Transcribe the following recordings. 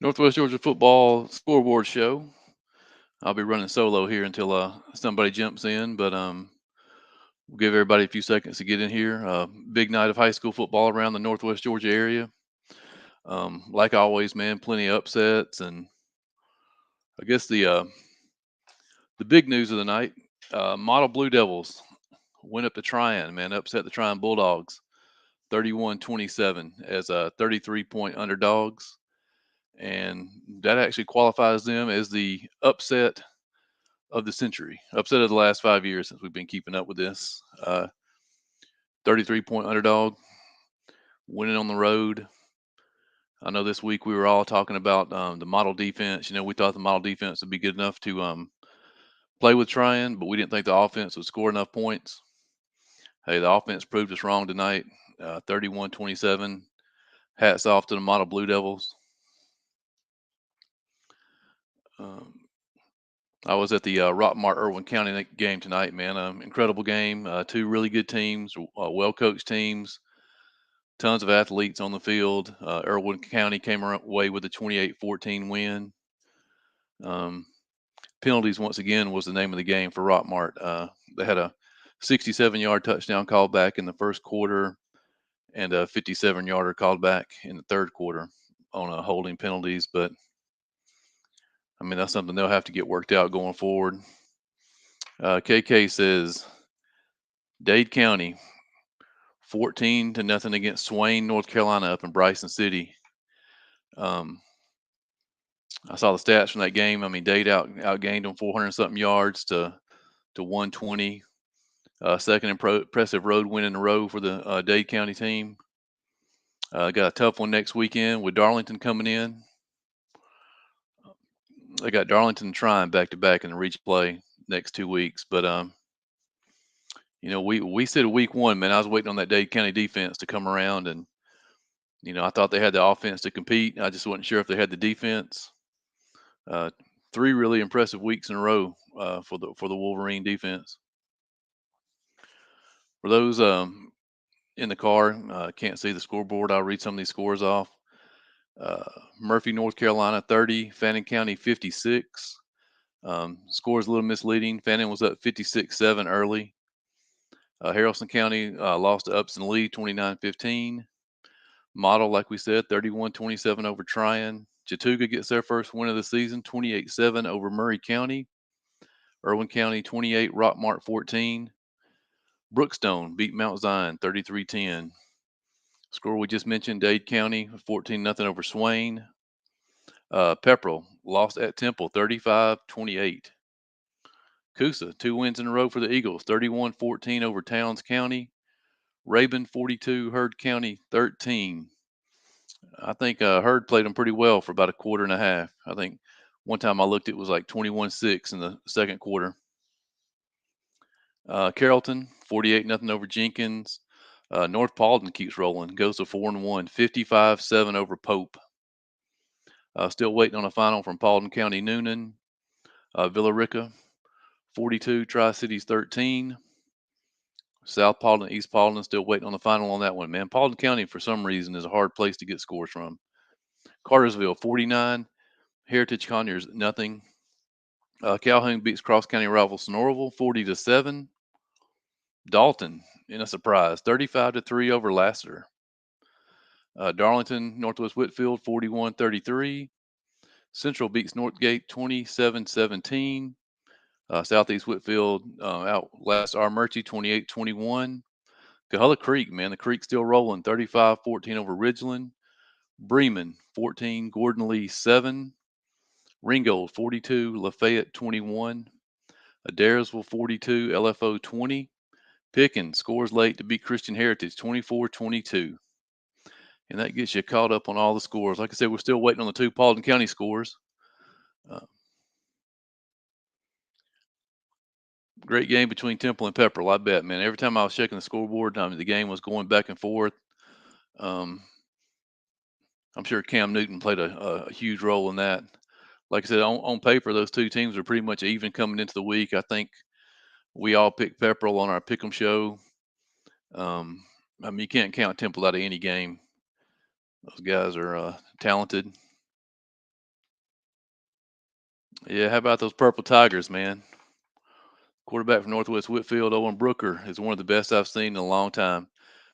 Northwest Georgia football scoreboard show. I'll be running solo here until somebody jumps in, but we'll give everybody a few seconds to get in here. Big night of high school football around the Northwest Georgia area. Like always, man, plenty of upsets, and I guess the big news of the night: Model Blue Devils went up to Tryon, man, upset the Tryon Bulldogs, 31-27 as 33-point underdogs, and that actually qualifies them as the upset of the century, upset of the last 5 years since we've been keeping up with this. 33-point underdog, winning on the road. I know this week we were all talking about the model defense. We thought the model defense would be good enough to play with Tryon, but we didn't think the offense would score enough points. Hey, the offense proved us wrong tonight. 31-27. Hats off to the model Blue Devils. Um, I was at the Rockmart Irwin County game tonight, man. Incredible game. Two really good teams, well coached teams, tons of athletes on the field. Irwin County came away with a 28-14 win. Um, Penalties, once again, was the name of the game for Rockmart. They had a 67-yard touchdown called back in the first quarter and a 57-yarder called back in the third quarter on holding penalties. But, I mean, that's something they'll have to get worked out going forward. KK says, Dade County 14-0 against Swain, North Carolina, up in Bryson City. Um, I saw the stats from that game. I mean, Dade outgained them 400 something yards to 120. Second impressive road win in a row for the Dade County team. Got a tough one next weekend with Darlington coming in. They got Darlington trying back to back in the region play next 2 weeks. But we said week one, man. I was waiting on that Dade County defense to come around, and I thought they had the offense to compete. I just wasn't sure if they had the defense. Uh, Three really impressive weeks in a row for the Wolverine defense. For those in the car, can't see the scoreboard. I'll read some of these scores off. Uh, Murphy, North Carolina, 30. Fannin County, 56. Scores a little misleading. Fannin was up 56-7 early. Haralson County lost to Upson Lee, 29-15. Model, like we said, 31-27 over Tryon. Chattooga gets their first win of the season, 28-7 over Murray County. Irwin County 28, Rockmart 14. Brookstone beat Mount Zion 33-10. Score we just mentioned, Dade County 14-0 over Swain. Pepperell lost at Temple 35-28. Coosa, 2 wins in a row for the Eagles, 31-14 over Towns County. Rabun 42, Heard County 13. I think Heard played them pretty well for about a quarter and a half. I think one time I looked, it was like 21-6 in the second quarter. Carrollton 48-0 over Jenkins. North Paulden keeps rolling, goes to 4-1, 55-7 over Pope. Still waiting on a final from Paulden County Noonan. Villa Rica 42, Tri Cities 13. South Paulden, East Paulden, still waiting on the final on that one, man. Paulden County, for some reason, is a hard place to get scores from. Cartersville 49, Heritage Conyers nothing. Calhoun beats Cross County rival Sonoraville 40-7. Dalton, in a surprise, 35-3 over Lassiter. Darlington, Northwest Whitfield 41-33. Central beats Northgate 27-17. Southeast Whitfield outlast our Murchie 28-21. Coahulla Creek, man, the Creek still rolling 35-14 over Ridgeland. Bremen 14, Gordon Lee 7. Ringgold 42, Lafayette 21. Adairsville 42, LFO 20. Pickens scores late to beat Christian Heritage 24-22. And that gets you caught up on all the scores. Like I said, we're still waiting on the two Paulden County scores. Uh, Great game between Temple and Pepperell, I bet, man. Every time I was checking the scoreboard, the game was going back and forth. Um, I'm sure Cam Newton played a huge role in that. Like I said, on paper, those two teams are pretty much even coming into the week. I think we all picked Pepperell on our Pick'em show. I mean, you can't count Temple out of any game. Those guys are talented. Yeah, how about those Purple Tigers, man? Quarterback from Northwest Whitfield, Owen Brooker, is one of the best I've seen in a long time.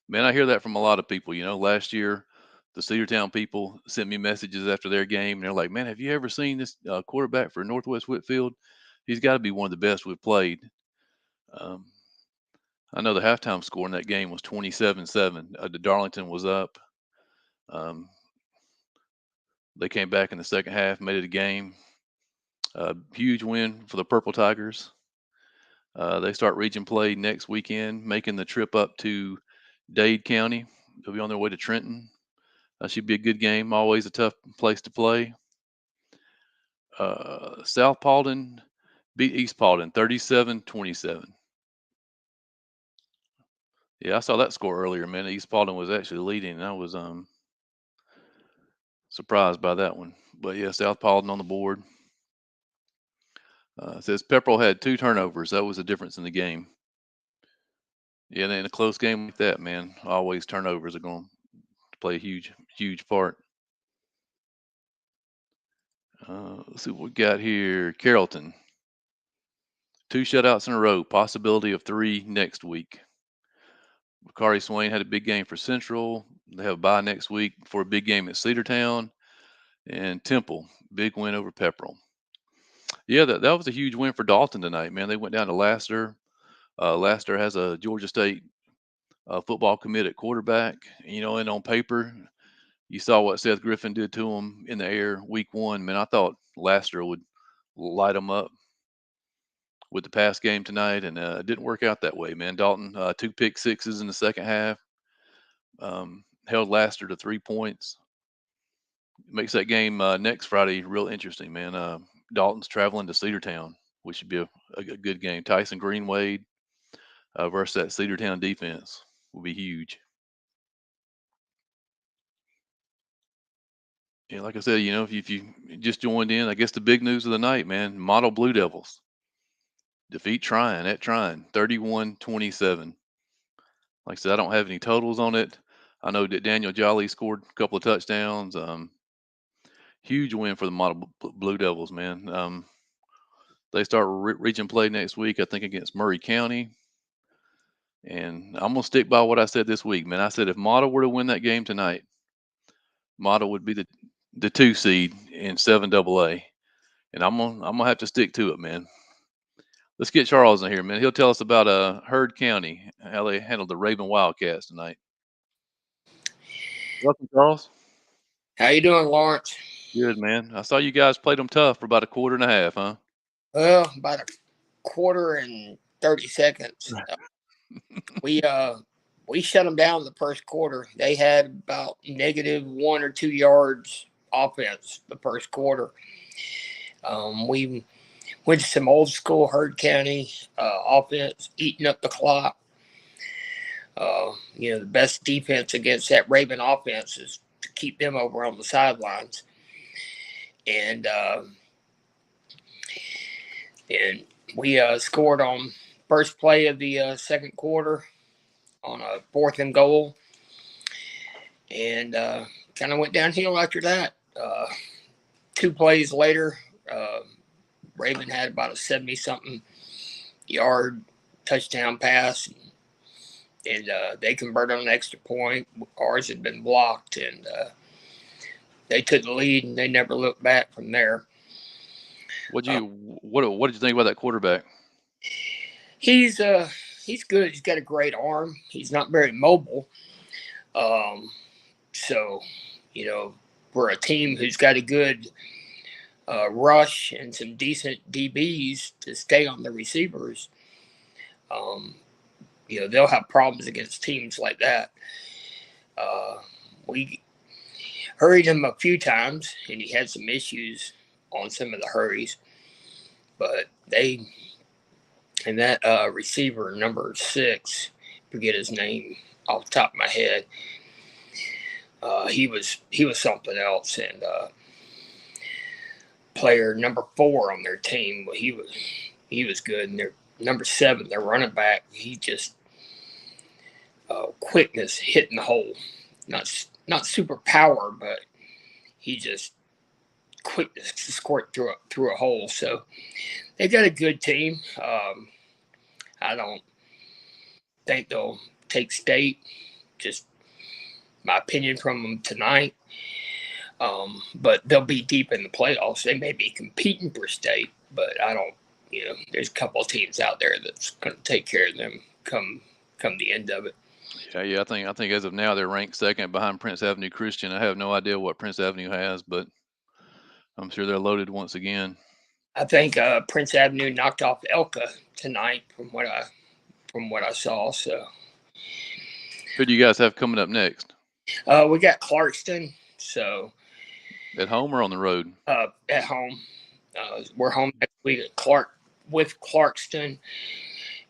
Man, I hear that from a lot of people. Last year, the Cedartown people sent me messages after their game, and they're like, "Man, have you ever seen this quarterback for Northwest Whitfield? He's got to be one of the best we've played." Um, I know the halftime score in that game was 27-7. The Darlington was up. Um, they came back in the second half, made it a game. Huge win for the Purple Tigers. They start region play next weekend, making the trip up to Dade County. They'll be on their way to Trenton. Should be a good game. Always a tough place to play. South Paulding beat East Paulding 37-27. Yeah, I saw that score earlier, man. East Paulding was actually leading, and I was surprised by that one. But yeah, South Paulding on the board. It says Pepperell had 2 turnovers. That was the difference in the game. Yeah, and in a close game like that, man, always turnovers are going to play a huge, huge part. Let's see what we got here. Carrollton, 2 shutouts in a row. Possibility of 3 next week. Bakari Swain had a big game for Central. They have a bye next week for a big game at Cedartown. And Temple, big win over Pepperell. Yeah, that was a huge win for Dalton tonight, man. They went down to Laster. Laster has a Georgia State football commit at quarterback. And on paper, you saw what Seth Griffin did to him in the air week 1. Man, I thought Laster would light them up with the pass game tonight, and it didn't work out that way, man. Dalton, 2 pick sixes in the second half, held Laster to 3 points. Makes that game next Friday real interesting, man. Dalton's traveling to Cedartown, which should be a good game. Tyson Greenwade versus that Cedartown defense will be huge. Yeah, like I said, if you just joined in, I guess the big news of the night, man, Model Blue Devils defeat Tryon at Tryon, 31-27. Like I said, I don't have any totals on it. I know that Daniel Jolly scored a couple of touchdowns. Huge win for the Model Blue Devils, man. They start region play next week, I think, against Murray County. And I'm gonna stick by what I said this week, man. I said if Model were to win that game tonight, Model would be the 2 seed in 7AA. And I'm gonna have to stick to it, man. Let's get Charles in here, man. He'll tell us about Heard County, how they handled the Raven Wildcats tonight. Welcome, Charles. How you doing, Lawrence? Good, man. I saw you guys played them tough for about a quarter and a half, huh? Well, about a quarter and 30 seconds. We we shut them down in the first quarter. They had about -1 or 2 yards offense the first quarter. We went to some old school Heard County offense, eating up the clock. The best defense against that Raven offense is to keep them over on the sidelines. And we scored on first play of the second quarter on a 4th and goal, and kind of went downhill after that. 2 plays later, Raven had about a 70-something yard touchdown pass, and they converted an extra point. Ours had been blocked, and they took the lead, and they never looked back from there. What did you think about that quarterback? He's good. He's got a great arm. He's not very mobile. So, we're a team who's got a good rush and some decent DBs to stay on the receivers. They'll have problems against teams like that. We hurried him a few times, and he had some issues on some of the hurries. But that receiver, number 6, forget his name off the top of my head, he was something else. And player number 4 on their team, he was good. And their number 7, their running back, he just quickness hitting the hole, not super power, but he just quickness to squirt through a hole. So they got a good team. I don't think they'll take state. Just my opinion from them tonight. But they'll be deep in the playoffs. They may be competing for state, but I don't. There's a couple of teams out there that's going to take care of them come the end of it. Yeah. I think as of now they're ranked second behind Prince Avenue Christian. I have no idea what Prince Avenue has, but I'm sure they're loaded once again. I think Prince Avenue knocked off Elka tonight, from what I saw. So Who do you guys have coming up next? we got Clarkston. So At home or on the road? at home, we're home next week at with Clarkston,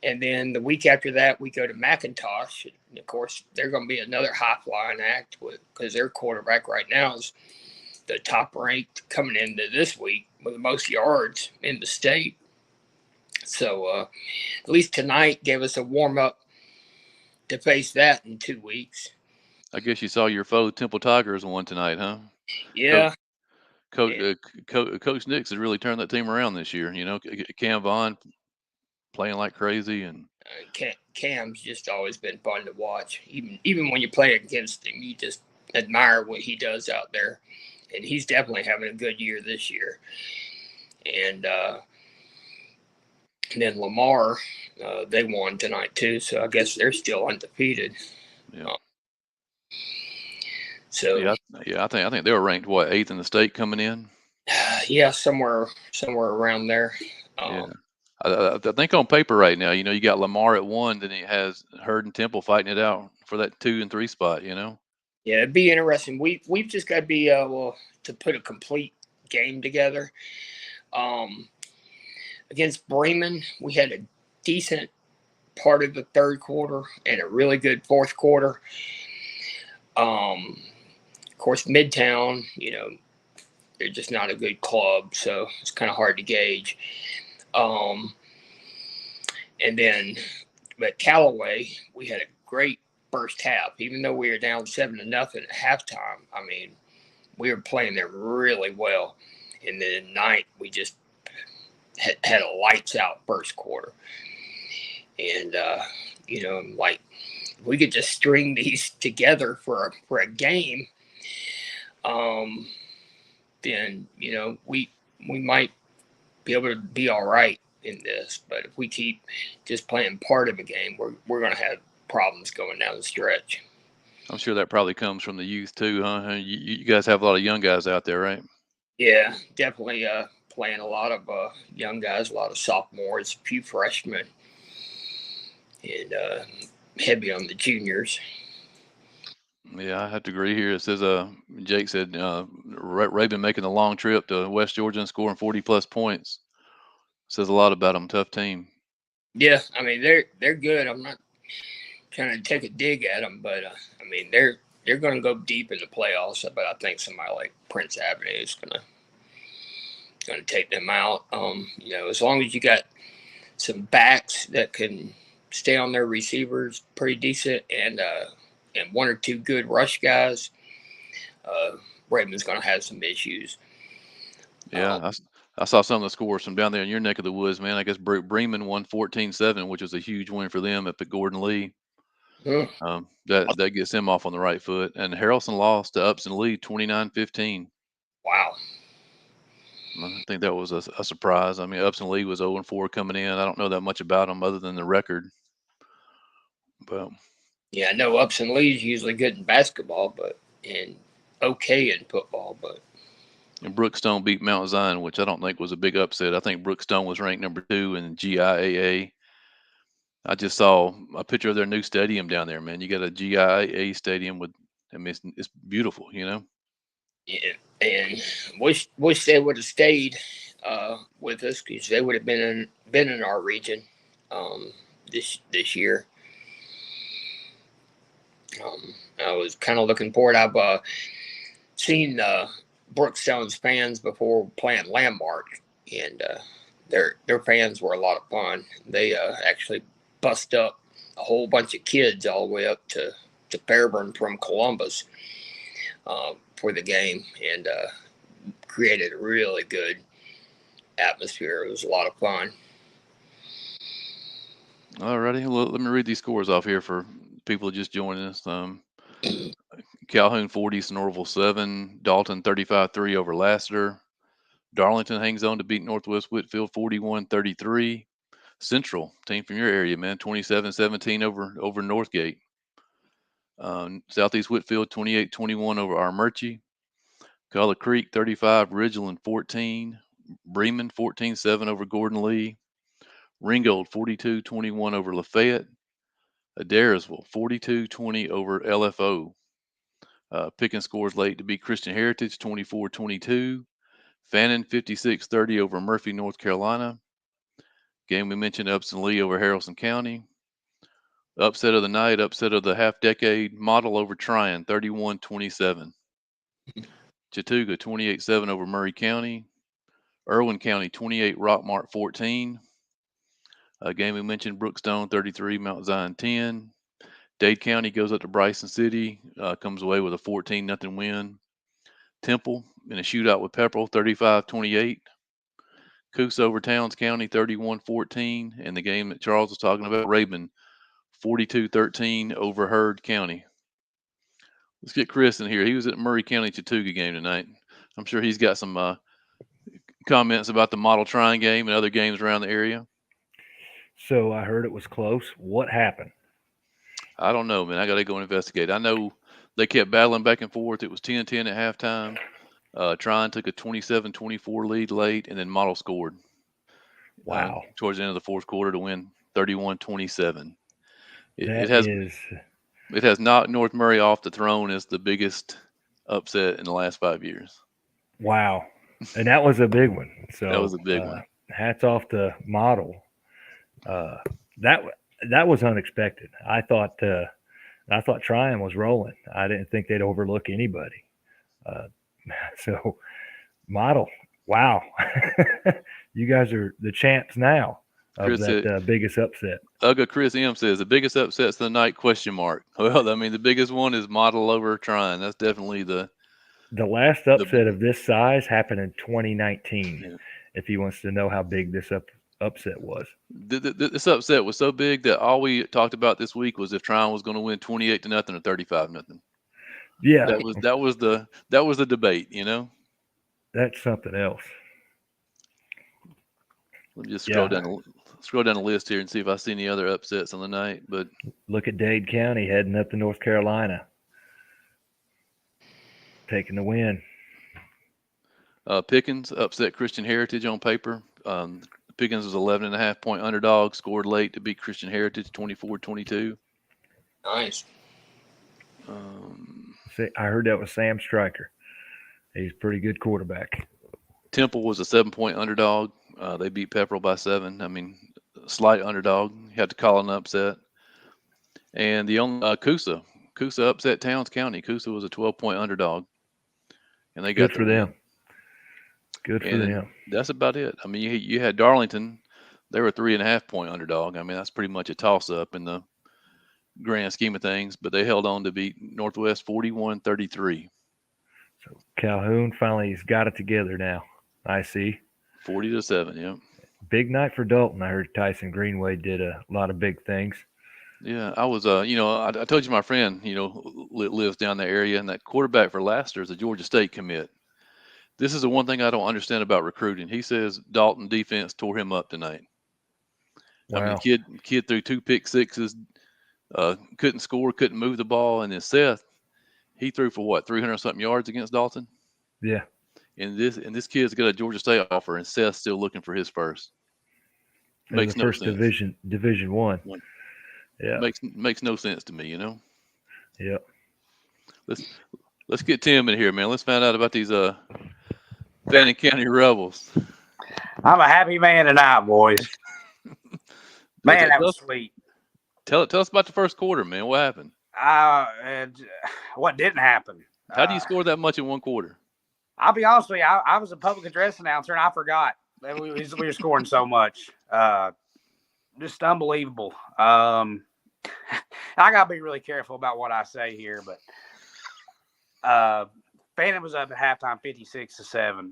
and then the week after that we go to McIntosh. And of course, they're going to be another high flying act because their quarterback right now is the top ranked coming into this week with the most yards in the state. So at least tonight gave us a warm up to face that in 2 weeks. I guess you saw your foe Temple Tigers won tonight, huh? Yeah. Coach Nix has really turned that team around this year. Cam Vaughn playing like crazy, and Cam's just always been fun to watch. Even when you play against him, you just admire what he does out there, and he's definitely having a good year this year. And then Lamar, they won tonight too, so I guess they're still undefeated. Yeah. So I think they were ranked 8th in the state coming in. Yeah, somewhere around there. Yeah. I think on paper right now, you got Lamar at 1, then it has Hurd and Temple fighting it out for that 2 and 3 spot. Yeah, it'd be interesting. We've just got to be to put a complete game together. Against Bremen, we had a decent part of the third quarter and a really good fourth quarter. Of course, Midtown, they're just not a good club, so it's kind of hard to gauge. And then, but Callaway, we had a great first half, even though we were down 7-0 at halftime. I mean, we were playing there really well. And then at night, we just had a lights out first quarter. And, like, we could just string these together for a game, then, we might be able to be all right in this. But if we keep just playing part of a game, we're going to have problems going down the stretch. I'm sure that probably comes from the youth too, huh? You guys have a lot of young guys out there, right? Yeah, definitely playing a lot of young guys, a lot of sophomores, a few freshmen, and heavy on the juniors. Yeah, I have to agree here. It says, Jake said, Raven making the long trip to West Georgia and scoring 40+ points. Says a lot about them. Tough team. Yeah, I mean they're good. I'm not trying to take a dig at them, but I mean they're going to go deep in the playoffs. But I think somebody like Prince Avenue is going to take them out. As long as you got some backs that can stay on their receivers pretty decent, and 1 or 2 good rush guys, Raven's going to have some issues. Yeah, I saw some of the scores from down there in your neck of the woods, man. I guess Bremen won 14-7, which was a huge win for them up at Gordon Lee. That gets them off on the right foot. And Harrelson lost to Upson Lee 29-15. Wow. I think that was a surprise. I mean, Upson Lee was 0-4 coming in. I don't know that much about them other than the record. But yeah, I know Upson Lee's usually good in basketball, and okay in football, but. And Brookstone beat Mount Zion, which I don't think was a big upset. I think Brookstone was ranked number 2 in GIAA. I just saw a picture of their new stadium down there, man. You got a GIAA stadium with, I mean, it's beautiful, Yeah, and wish they would have stayed with us, because they would have been in our region this year. I was kind of looking forward. I've seen Brookstone's fans before playing Landmark, and their fans were a lot of fun. They actually bust up a whole bunch of kids all the way up to Fairburn from Columbus for the game, and created a really good atmosphere. It was a lot of fun. Alrighty, well, let me read these scores off here for people just joining us. Calhoun 40, Sonoraville 7, Dalton 35-3 over Lassiter. Darlington hangs on to beat Northwest Whitfield 41-33. Central, team from your area, man, 27-17 over Northgate. Southeast Whitfield 28-21 over Armurchie. Color Creek 35, Ridgeland 14, Bremen 14-7 over Gordon Lee. Ringgold 42-21 over Lafayette. Adairsville 42-20 over LFO. Picking scores late to beat Christian Heritage 24-22. Fannin 56-30 over Murphy, North Carolina. Game we mentioned, Upson Lee over Haralson County. Upset of the night, upset of the half decade, Model over Tryon 31-27. Chattooga 28-7 over Murray County. Irwin County 28, Rockmart 14. Game we mentioned, Brookstone 33, Mount Zion 10. Dade County goes up to Bryson City, comes away with a 14-0 win. Temple in a shootout with Pepperell 35-28. Coosa over Towns County 31-14. And the game that Charles was talking about, Rabun 42-13 over Heard County. Let's get Chris in here. He was at Murray County Chattooga game tonight. I'm sure he's got some comments about the Model Tryon game and other games around the area. So I heard it was close. What happened? I don't know, man. I got to go investigate. I know they kept battling back and forth. It was 10-10 at halftime. Tryon took a 27-24 lead late, and then Model scored. Wow. Towards the end of the fourth quarter to win 31-27. It has knocked North Murray off the throne as the biggest upset in the last 5 years. Wow. And that was a big one. So that was a big one. Hats off to Model. That was unexpected. I thought Tryon was rolling. I didn't think they'd overlook anybody. So Model, wow. You guys are the champs now of Chris that biggest upset. Chris M says the biggest upsets of the night, ? Well, I mean, the biggest one is Model over Tryon. That's definitely the last upset of this size happened in 2019. Yeah. If he wants to know how big this upset was. This upset was so big that all we talked about this week was if Tryon was going to win 28-0 or 35-0. Yeah, that was the debate, you know. That's something else. Let me just scroll down the list here and see if I see any other upsets on the night. But look at Dade County heading up to North Carolina, taking the win. Pickens upset Christian Heritage on paper. Pickens was 11.5-point underdog, scored late to beat Christian Heritage 24-22. Nice. I heard that was Sam Stryker. He's a pretty good quarterback. Temple was a 7-point underdog. They beat Pepperell by 7. I mean, slight underdog. You had to call an upset. And the only Coosa upset Towns County. Coosa was a 12-point underdog, and they got good for them. Good for them. That's about it. I mean, you had Darlington. They were a 3.5-point underdog. I mean, that's pretty much a toss-up in the grand scheme of things. But they held on to beat Northwest 41-33. So Calhoun finally has got it together now. I see. 40-7. Yeah. Big night for Dalton. I heard Tyson Greenway did a lot of big things. Yeah, I was. I told you my friend, lives down the area, and that quarterback for Lassiter is a Georgia State commit. This is the one thing I don't understand about recruiting. He says Dalton defense tore him up tonight. Wow. I mean, kid threw 2 pick sixes, couldn't score, couldn't move the ball, and then Seth, he threw for what, 300-something yards against Dalton? Yeah. And this kid's got a Georgia State offer, and Seth's still looking for his first. Makes no sense. Division One. Yeah. Makes no sense to me, you know. Yep. Let's get Tim in here, man. Let's find out about these Fannin County Rebels. I'm a happy man tonight, boys. Man, that was sweet. Tell us about the first quarter, man. What happened? What didn't happen? How do you score that much in one quarter? I'll be honest with you. I was a public address announcer, and I forgot that we were scoring so much. Just unbelievable. I gotta be really careful about what I say here, but Fannin was up at halftime, 56-7.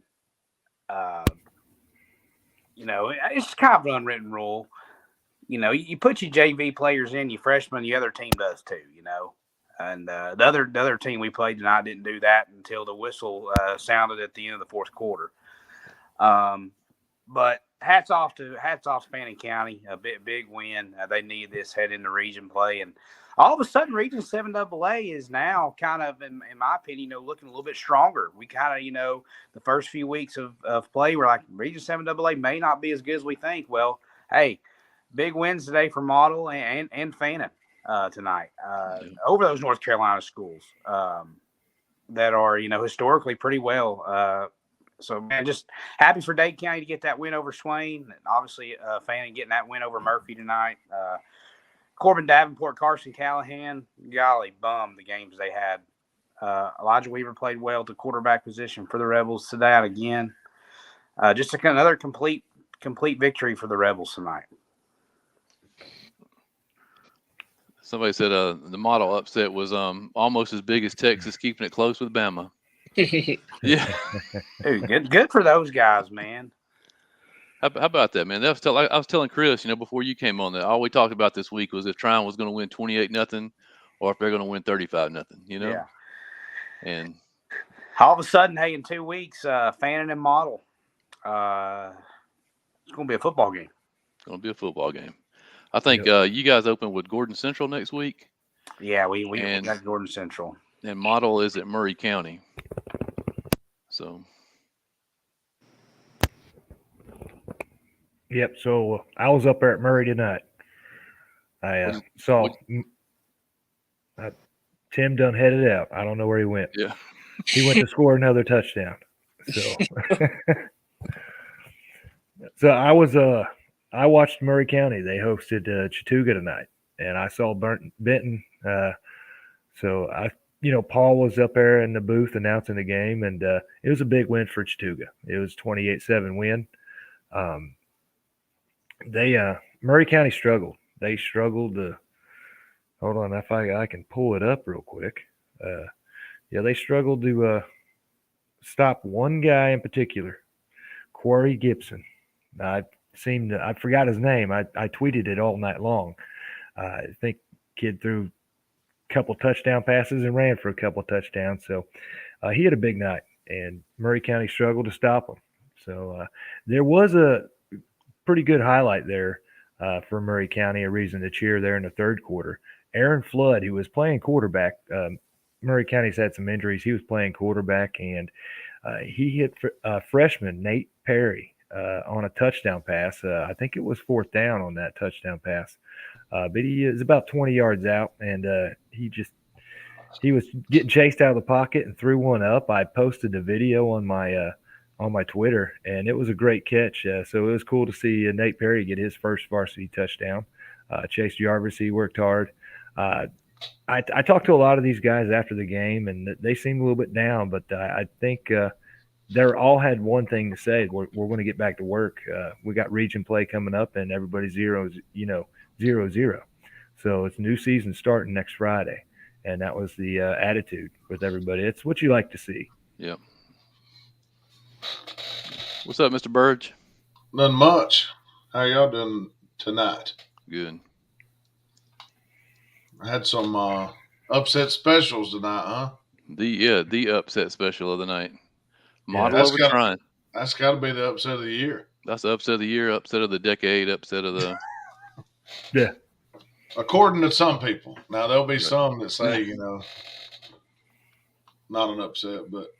It's kind of an unwritten rule. You put your JV players in, your freshmen, the other team does too. And the other team we played tonight didn't do that until the whistle sounded at the end of the fourth quarter. But hats off to Fannin County, a big win. They need this head into region play, and all of a sudden, Region 7AA is now kind of, in my opinion, looking a little bit stronger. We kind of, the first few weeks of play, we're like, Region 7AA may not be as good as we think. Well, hey, big wins today for Model and Fannin tonight over those North Carolina schools that are, historically pretty well. So, man, just happy for Dade County to get that win over Swain. And obviously, Fannin getting that win over Murphy tonight. Corbin Davenport, Carson Callahan, golly, bum the games they had. Elijah Weaver played well at the quarterback position for the Rebels today again. Just another complete victory for the Rebels tonight. Somebody said the Model upset was almost as big as Texas keeping it close with Bama. Yeah. Dude, good for those guys, man. How about that, man? I was telling Chris, before you came on, that all we talked about this week was if Tryon was going to win 28-0 or if they're going to win 35-0, Yeah. And all of a sudden, hey, in 2 weeks, Fannin and Model, it's going to be a football game. It's going to be a football game. I think you guys open with Gordon Central next week. Yeah, we got Gordon Central. And Model is at Murray County. So. Yep. So I was up there at Murray tonight. I saw Tim done headed out. I don't know where he went. Yeah. He went to score another touchdown. So I watched Murray County. They hosted Chattooga tonight, and I saw Benton. So Paul was up there in the booth announcing the game, and it was a big win for Chattooga. It was 28-7 win. Murray County struggled. They struggled to hold on if I can pull it up real quick. They struggled to stop one guy in particular, Corey Gibson. I forgot his name. I tweeted it all night long. I think kid threw a couple touchdown passes and ran for a couple touchdowns. So he had a big night, and Murray County struggled to stop him. So there was a pretty good highlight there for Murray County, a reason to cheer there in the third quarter. Aaron Flood, who was playing quarterback, Murray County's had some injuries. He was playing quarterback, and he hit freshman Nate Perry on a touchdown pass. I think it was fourth down on that touchdown pass. But he is about 20 yards out, and he was getting chased out of the pocket and threw one up. I posted the video on my Twitter, and it was a great catch. So it was cool to see Nate Perry get his first varsity touchdown. Chase Jarvis, he worked hard. I talked to a lot of these guys after the game, and they seemed a little bit down, but I think they all had one thing to say: we're going to get back to work. We got region play coming up, and everybody's 0-0. So it's a new season starting next Friday, and that was the attitude with everybody. It's what you like to see. Yep. What's up, Mr. Burge? Nothing much. How y'all doing tonight? Good. I had some upset specials tonight, huh? The upset special of the night. Model over Tryon. That's got to be the upset of the year. That's the upset of the year, upset of the decade, upset of the. Yeah. According to some people. Now there'll be some that say, not an upset, but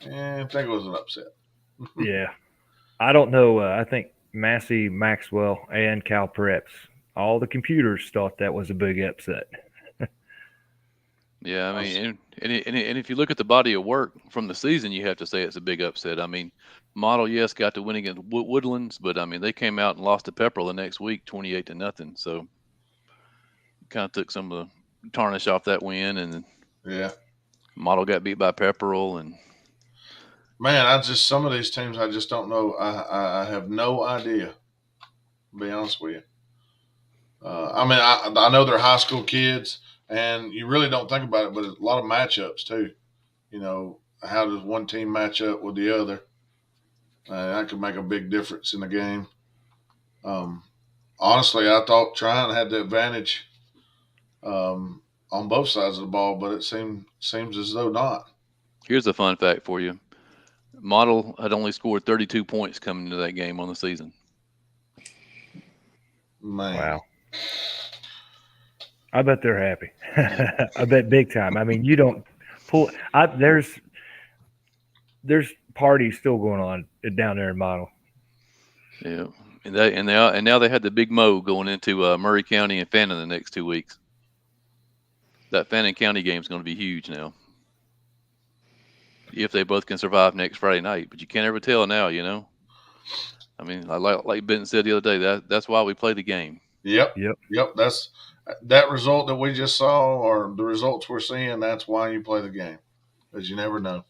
I think it was an upset. Yeah. I don't know. I think Massey, Maxwell, and Cal Preps, all the computers thought that was a big upset. Yeah, I mean, and if you look at the body of work from the season, you have to say it's a big upset. I mean, Model, yes, got to win against Woodlands, but I mean, they came out and lost to Pepperell the next week, 28-0. So, kind of took some of the tarnish off that win, and Model got beat by Pepperell, and man, some of these teams I just don't know. I have no idea. To be honest with you. I mean, I know they're high school kids. And you really don't think about it, but a lot of matchups too. How does one team match up with the other? That could make a big difference in the game. Honestly, I thought Tryon had the advantage on both sides of the ball, but it seems as though not. Here's a fun fact for you. Model had only scored 32 points coming into that game on the season. Man. Wow. I bet they're happy. I bet big time. I mean, you don't pull. There's parties still going on down there in Model. Yeah, and now they had the big Mo going into Murray County and Fannin the next 2 weeks. That Fannin County game is going to be huge now, if they both can survive next Friday night. But you can't ever tell now, you know. I mean, like Benton said the other day, that's why we play the game. Yep. That's that result that we just saw, or the results we're seeing. That's why you play the game, because you never know.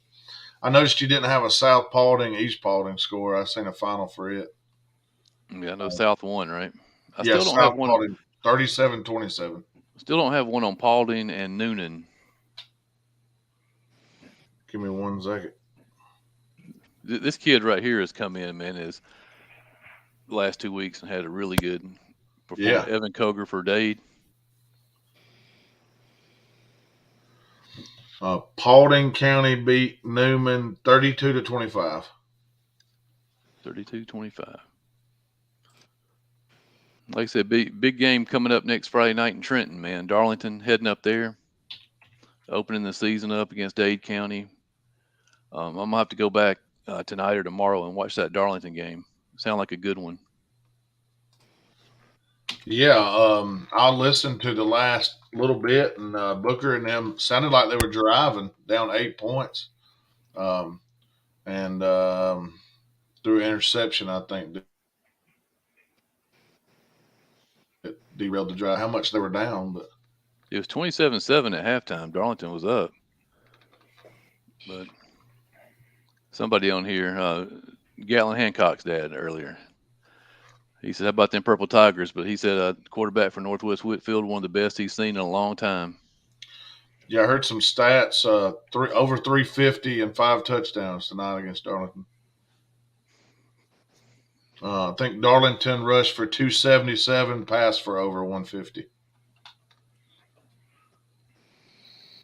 I noticed you didn't have a South Paulding, East Paulding score. I seen a final for it. Yeah, I know South won, right? I Yeah, still don't have South one. Paulding, 37-27. Still don't have one on Paulding and Noonan. Give me 1 second. This kid right here has come in, man, is last 2 weeks and had a really good performance. Yeah. Evan Koger for Dade. Paulding County beat Newman 32-25. 32-25. Like I said, big game coming up next Friday night in Trenton, man. Darlington heading up there, opening the season up against Dade County. I'm going to have to go back tonight or tomorrow and watch that Darlington game. Sound like a good one. Yeah, I listened to the last little bit, and Booker and them sounded like they were driving down 8 points. And through interception, I think it derailed the drive. How much they were down, but it was 27-7 at halftime. Darlington was up, but somebody on here, Gatlin Hancock's dad earlier, he said, "How about them Purple Tigers?" But he said, quarterback for Northwest Whitfield, one of the best he's seen in a long time. Yeah, I heard some stats. Over 350 and 5 touchdowns tonight against Darlington. I think Darlington rushed for 277, passed for over 150.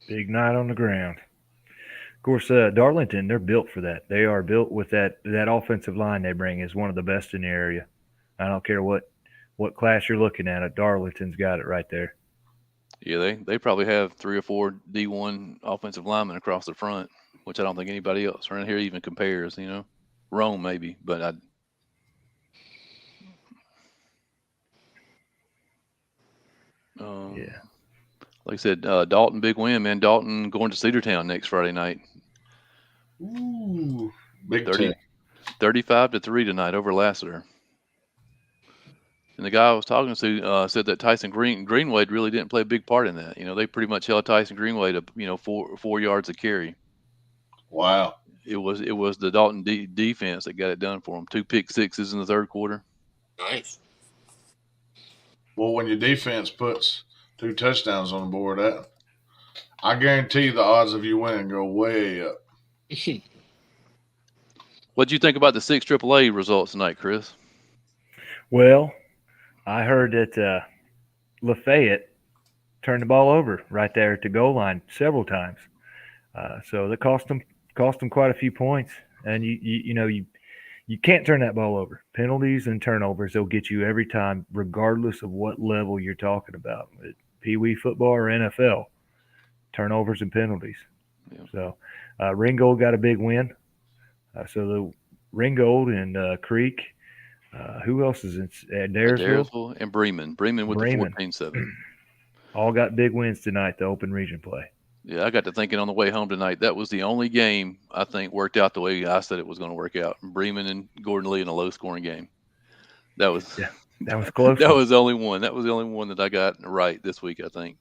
Big night on the ground. Of course, Darlington, they're built for that. They are built with that offensive line they bring is one of the best in the area. I don't care what class you're looking at. Darlington's got it right there. Yeah, they probably have 3 or 4 D1 offensive linemen across the front, which I don't think anybody else around here even compares. You know, Rome maybe, but yeah. Like I said, Dalton, big win, man. Dalton going to Cedartown next Friday night. Ooh, big 35-3 tonight over Lassiter. And the guy I was talking to said that Tyson Greenwade really didn't play a big part in that. You know, they pretty much held Tyson Greenwade to 4 yards a carry. Wow. It was the Dalton defense that got it done for them. 2 pick sixes in the third quarter. Nice. Well, when your defense puts 2 touchdowns on the board, I guarantee the odds of you winning go way up. What did you think about the 6 AAA results tonight, Chris? Well, I heard that Lafayette turned the ball over right there at the goal line several times, so that cost them quite a few points. And you can't turn that ball over. Penalties and turnovers, they'll get you every time, regardless of what level you're talking about. Pee Wee football or NFL, turnovers and penalties. Yeah. So Ringgold got a big win. So the Ringgold and Creek. Who else is in Daresville and Bremen with the 14-7. All got big wins tonight, the open region play. Yeah, I got to thinking on the way home tonight, that was the only game I think worked out the way I said it was going to work out. Bremen and Gordon Lee in a low-scoring game. That was close. That was the only one. That was the only one that I got right this week, I think.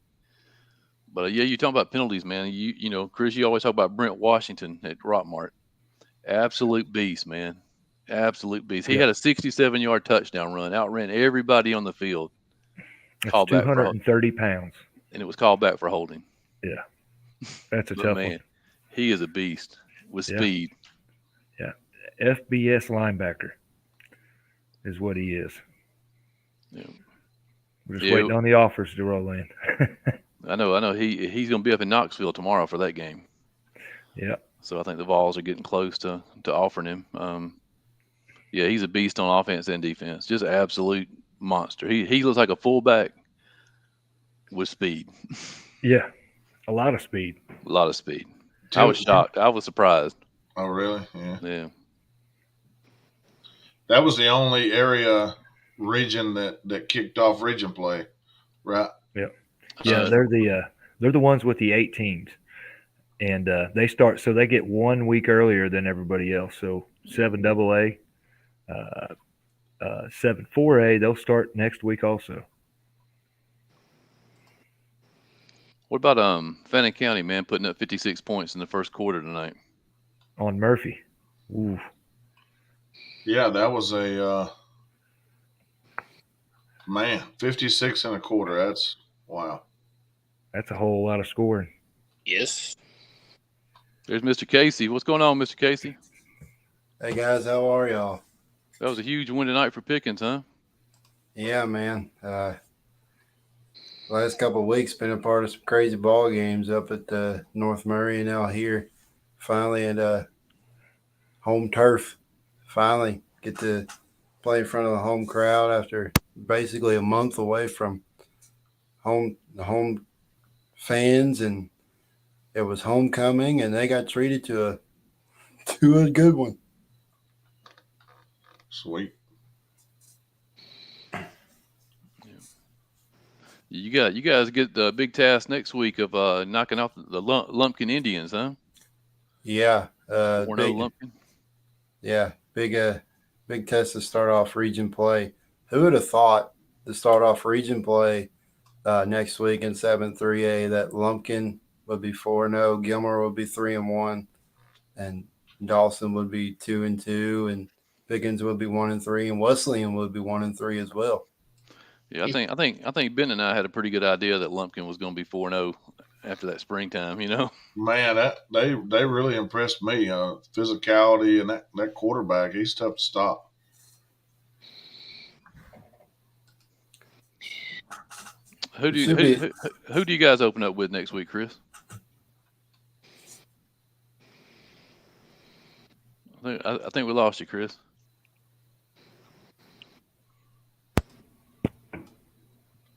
But yeah, you talking about penalties, man. You know, Chris, you always talk about Brent Washington at Rockmart. Absolute beast, man. Absolute beast. He had a 67-yard touchdown run, outran everybody on the field. That's 230 pounds. And it was called back for holding. Yeah. That's a tough one. He is a beast with speed. Yeah. FBS linebacker is what he is. Yeah. We're just waiting on the offers to roll in. I know. He's going to be up in Knoxville tomorrow for that game. Yeah. So I think the Vols are getting close to offering him. Yeah, he's a beast on offense and defense. Just an absolute monster. He looks like a fullback with speed. Yeah, a lot of speed. A lot of speed. I was shocked. I was surprised. Oh, really? Yeah. Yeah. That was the only region that kicked off region play, right? Yeah. Yeah, they're the ones with the 8 teams. And they start, so they get 1 week earlier than everybody else. So 7AA, 7-4A, they'll start next week also. What about Fannin County, man, putting up 56 points in the first quarter tonight? On Murphy. Ooh. Yeah, that was a man, 56 and a quarter. That's wow. That's a whole lot of scoring. Yes. There's Mr. Casey. What's going on, Mr. Casey? Hey guys, how are y'all? That was a huge win tonight for Pickens, huh? Yeah, man. Last couple of weeks been a part of some crazy ball games up at North Murray and out here. Finally at home turf. Finally get to play in front of the home crowd after basically a month away from the home fans, and it was homecoming, and they got treated to a good one. Sweet. You guys get the big task next week of knocking out the Lumpkin Indians, huh? Yeah. Big, Lumpkin. Yeah, big test to start off region play. Who would have thought to start off region play next week in 7-3A that Lumpkin would be 4-0, Gilmer would be 3-1, and Dawson would be 2-2, and Pickens would be 1-3, and Wesleyan would be 1-3 as well. Yeah, I think Ben and I had a pretty good idea that Lumpkin was going to be 4-0 after that springtime. You know, man, they really impressed me. Physicality and that quarterback, he's tough to stop. Who do you guys open up with next week, Chris? I think we lost you, Chris.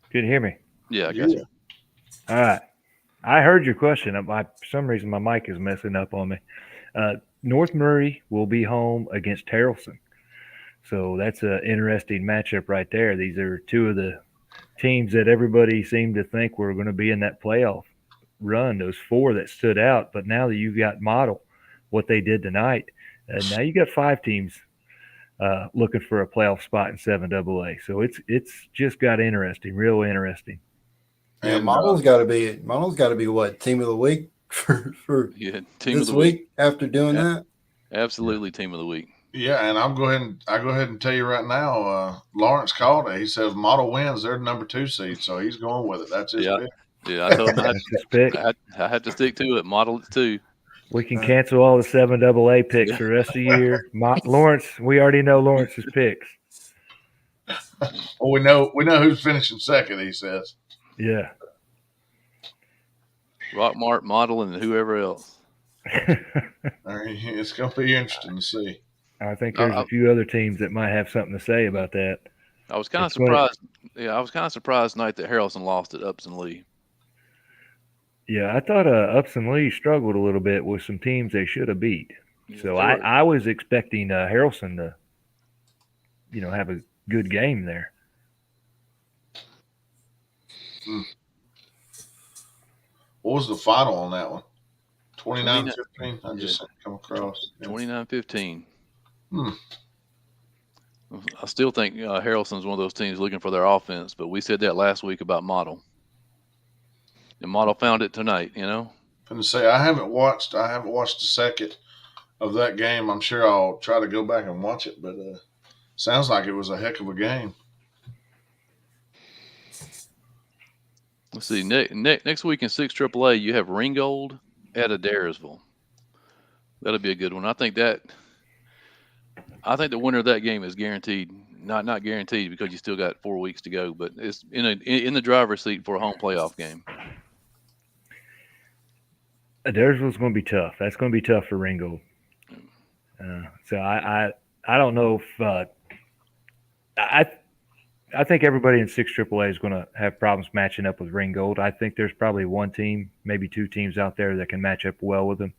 Can you hear me? Yeah, I got you. All right. I heard your question. For some reason, my mic is messing up on me. North Murray will be home against Harrelson. So that's an interesting matchup right there. These are two of the teams that everybody seemed to think were going to be in that playoff run, those 4 that stood out. But now that you've got Model, what they did tonight, now you got 5 teams looking for a playoff spot in 7AA. So it's just got interesting, real interesting. Yeah, Model's got to be what, team of the week for team this of the week after doing that. Absolutely, team of the week. Yeah, and I go ahead and tell you right now, Lawrence called it. He says Model wins, they're the number 2 seed, so he's going with it. That's his pick. Yeah, I told him I had to stick to it. Model it too. We can cancel all the 7AA picks for the rest of the year. Lawrence, we already know Lawrence's picks. Well, we know who's finishing second, he says. Yeah. Rockmart, Model, and whoever else. It's going to be interesting to see. I think there's a few other teams that might have something to say about that. I was kind of surprised. I was kind of surprised tonight that Harrelson lost at Upson Lee. Yeah, I thought Upson Lee struggled a little bit with some teams they should have beat. So I was expecting Harrelson to, have a good game there. What was the final on that one? 29-15? I just come across. 29-15. I still think Harrelson's one of those teams looking for their offense, but we said that last week about Model. And Model found it tonight, I'm going to say I haven't watched a second of that game. I'm sure I'll try to go back and watch it, but sounds like it was a heck of a game. Let's see. Next week in 6 AAA, you have Ringgold at Adairsville. That'll be a good one. I think that I think the winner of that game is guaranteed. Not guaranteed because you still got 4 weeks to go, but it's in the driver's seat for a home playoff game. Adairsville's going to be tough. That's going to be tough for Ringgold. So I don't know if I think everybody in 6 AAA is going to have problems matching up with Ringgold. I think there's probably one team, maybe 2 teams out there that can match up well with them.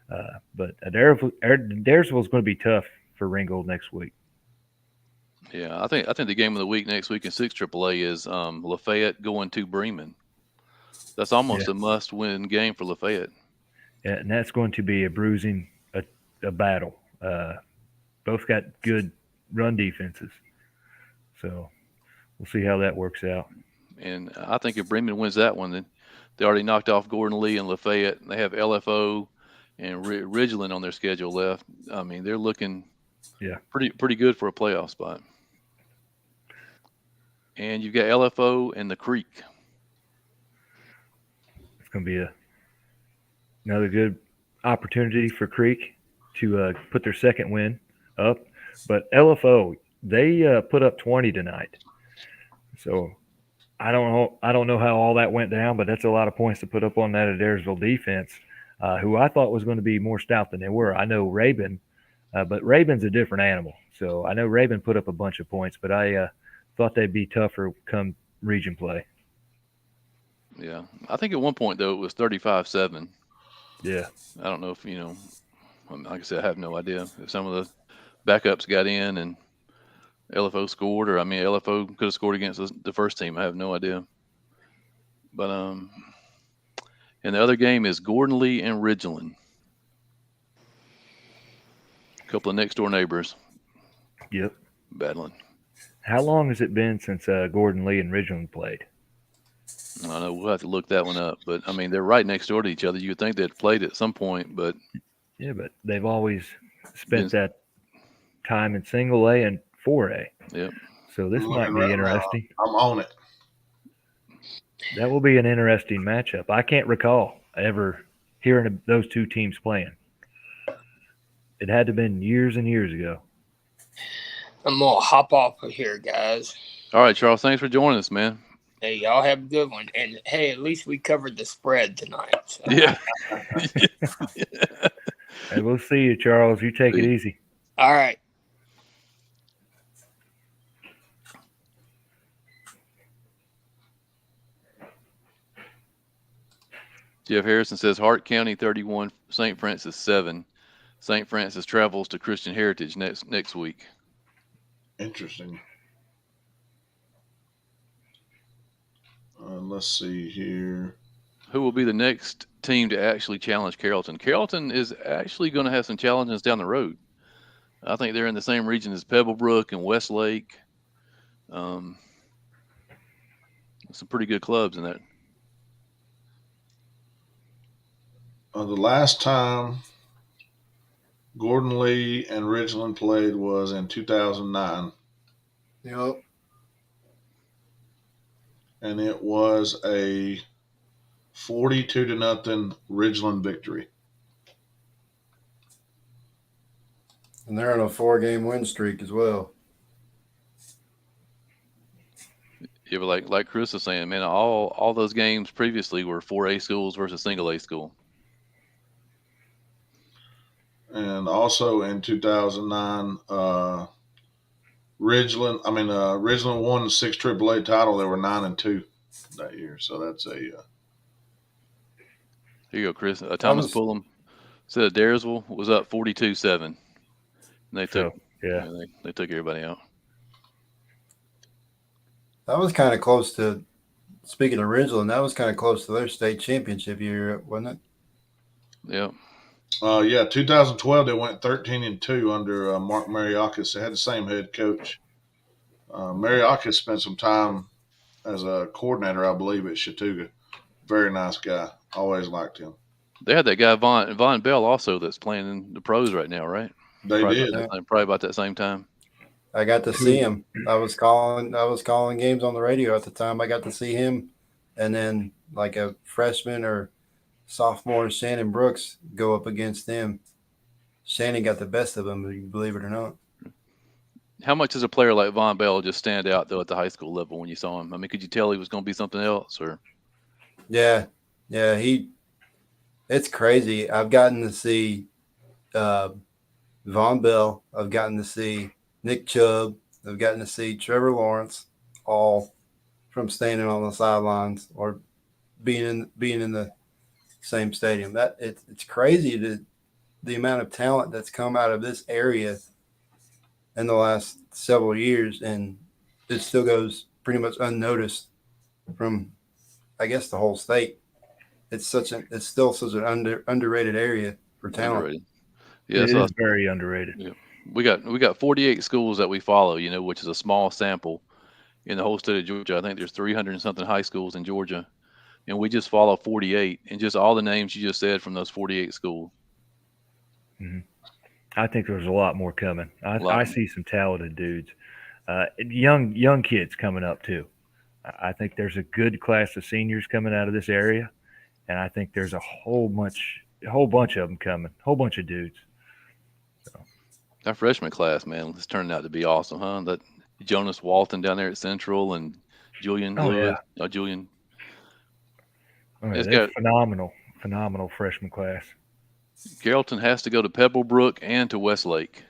But Adairsville is going to be tough for Ringgold next week. Yeah, I think the game of the week next week in 6 AAA is Lafayette going to Bremen. That's almost a must-win game for Lafayette. Yeah, and that's going to be a bruising, a battle. Both got good run defenses, so we'll see how that works out. And I think if Bremen wins that one, then they already knocked off Gordon Lee and Lafayette. They have LFO and Ridgeland on their schedule left. I mean, they're looking pretty good for a playoff spot. And you've got LFO and the Creek. It's going to be another good opportunity for Creek to put their second win up. But LFO, they put up 20 tonight. So I don't know how all that went down, but that's a lot of points to put up on that Adairsville defense, who I thought was going to be more stout than they were. I know Rabin, but Rabin's a different animal. So I know Rabin put up a bunch of points, but I thought they'd be tougher come region play. Yeah. I think at one point, though, it was 35-7. Yeah. I don't know if, like I said, I have no idea if some of the backups got in and LFO scored, or LFO could have scored against the first team. I have no idea. But and the other game is Gordon Lee and Ridgeland. A couple of next door neighbors. Yep. Battling. How long has it been since Gordon Lee and Ridgeland played? I don't know. We'll have to look that one up. But they're right next door to each other. You would think they'd played at some point, but yeah, but they've always spent that time in single A and 4A. Yep. So this might be interesting. I'm on it. That will be an interesting matchup. I can't recall ever hearing those 2 teams playing. It had to have been years and years ago. I'm going to hop off of here, guys. All right, Charles. Thanks for joining us, man. Hey, y'all have a good one. And, hey, at least we covered the spread tonight. So. Yeah. Hey, we'll see you, Charles. You take it easy. All right. Jeff Harrison says Hart County 31, St. Francis 7. St. Francis travels to Christian Heritage next week. Interesting. Let's see here. Who will be the next team to actually challenge Carrollton? Carrollton is actually going to have some challenges down the road. I think they're in the same region as Pebblebrook and Westlake. Some pretty good clubs in that. The last time Gordon Lee and Ridgeland played was in 2009. Yep. And it was a 42-0 Ridgeland victory. And they're on a 4-game win streak as well. Yeah, but like Chris was saying, man, all those games previously were 4A schools versus single A school. And also in 2009, Ridgeland won the 6 AAA title. They were 9-2 that year. So that's a. Here you go, Chris. Thomas Pullum said Adairsville was up 42-7. And they took they took everybody out. That was kind of close to. Speaking of Ridgeland, that was kind of close to their state championship year, wasn't it? Yeah. 2012 they went 13-2 under Mark Mariakis. They had the same head coach. Mariakis spent some time as a coordinator, I believe, at Chattooga. Very nice guy. Always liked him. They had that guy Von Bell also that's playing in the pros right now, right? They probably did. Probably about that same time. I got to see him. I was calling games on the radio at the time. I got to see him, and then like a freshman or sophomore Shannon Brooks go up against them. Shannon got the best of them, believe it or not. How much does a player like Von Bell just stand out though at the high school level when you saw him? I mean, could you tell he was going to be something else? Or Yeah, it's crazy. I've gotten to see Von Bell. I've gotten to see Nick Chubb. I've gotten to see Trevor Lawrence, all from standing on the sidelines or being in the same stadium. That it's crazy the amount of talent that's come out of this area in the last several years, and it still goes pretty much unnoticed from, I guess, the whole state. It's still such an underrated area for talent. underrated? Yeah, It so is very underrated. yeah, we got 48 schools that we follow. You know, which is a small sample in the whole state of Georgia. I think there's 300 and something high schools in Georgia, and we just follow 48, and just all the names you just said from those 48 schools. Hmm. I think there's a lot more coming. I see some talented dudes, young kids coming up too. I think there's a good class of seniors coming out of this area, and I think there's a whole bunch of them coming, whole bunch of dudes. Our freshman class, man, it's turning out to be awesome, huh? That Jonas Walton down there at Central and Julian Oh, Lewis, yeah. Julian. Oh, yeah, It's that's got phenomenal freshman class. Carrollton has to go to Pebblebrook and to Westlake,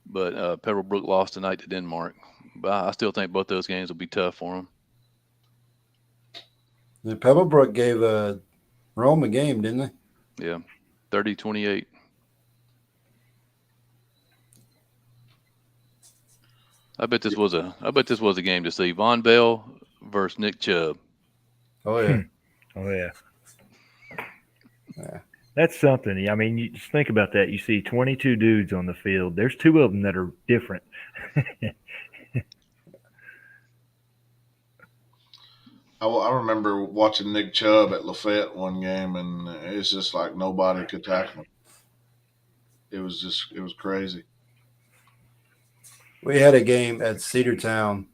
but Pebblebrook lost tonight to Denmark. But I still think both those games will be tough for them. The Pebblebrook gave Rome a game, didn't they? Yeah, 30-28. I bet this was a game to see. Von Bell versus Nick Chubb. Oh yeah. Oh yeah. Yeah. That's something. I mean, you just think about that. You see 22 dudes on the field. There's two of them that are different. I remember watching Nick Chubb at Lafayette one game, and it's just like nobody could tackle him. It was crazy. We had a game at Cedartown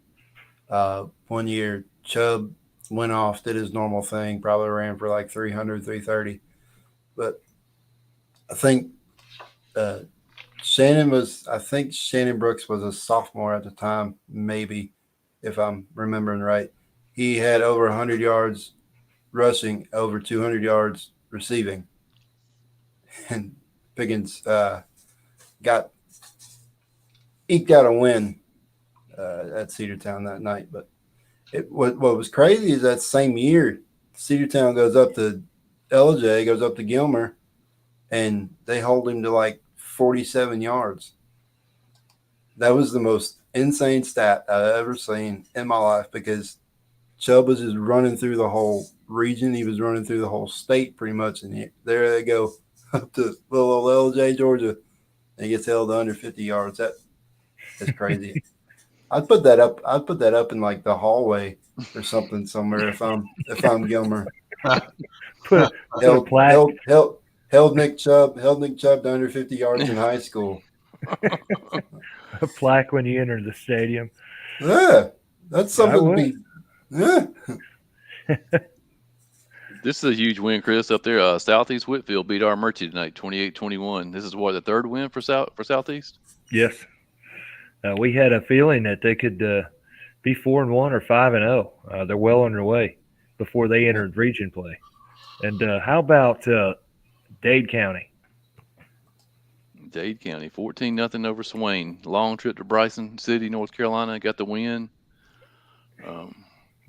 one year. Chubb went off, did his normal thing, probably ran for like 300, 330. But I think Shannon Brooks was a sophomore at the time, maybe, if I'm remembering right. He had over 100 yards rushing, over 200 yards receiving. And Pickens got eked out a win at Cedartown that night. But what was crazy is that same year, Cedartown goes up to LJ, goes up to Gilmer, and they hold him to like 47 yards. That was the most insane stat I've ever seen in my life, because Chubb was just running through the whole region. He was running through the whole state pretty much. And there they go up to little old LJ, Georgia, and he gets held to under 50 yards. That is crazy. I'd put that up in like the hallway or something somewhere if I'm Gilmer. Put a plaque. Held Nick Chubb to under 50 yards in high school. A plaque when you enter the stadium. Yeah, that's something to be. Yeah. This is a huge win, Chris, up there. Southeast Whitfield beat our Murchie tonight, 28-21. This is what, the third win for Southeast? Yes. We had a feeling that they could be 4-1 or 5-0. They're well on their way before they entered region play. And how about Dade County? Dade County, 14-0 over Swain. Long trip to Bryson City, North Carolina. Got the win.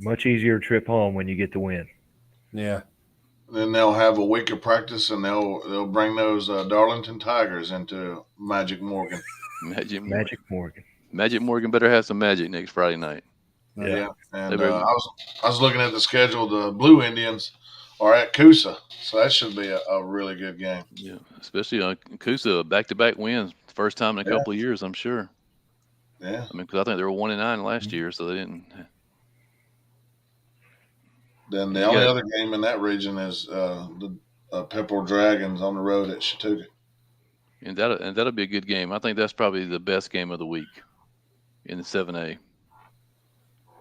Much easier trip home when you get the win. Yeah. Then they'll have a week of practice, and they'll bring those Darlington Tigers into Magic Morgan. Magic Morgan. Magic Morgan better have some magic next Friday night. Yeah. And I was looking at the schedule. The Blue Indians are at Coosa, so that should be a really good game. Yeah, especially on Coosa, back-to-back wins, first time in a couple of years, I'm sure. Yeah. I mean, because I think they were 1-9 last year, so they didn't. Then the only other game in that region is the Pepperell Dragons on the road at Chattooga. And that'll be a good game. I think that's probably the best game of the week in the 7A.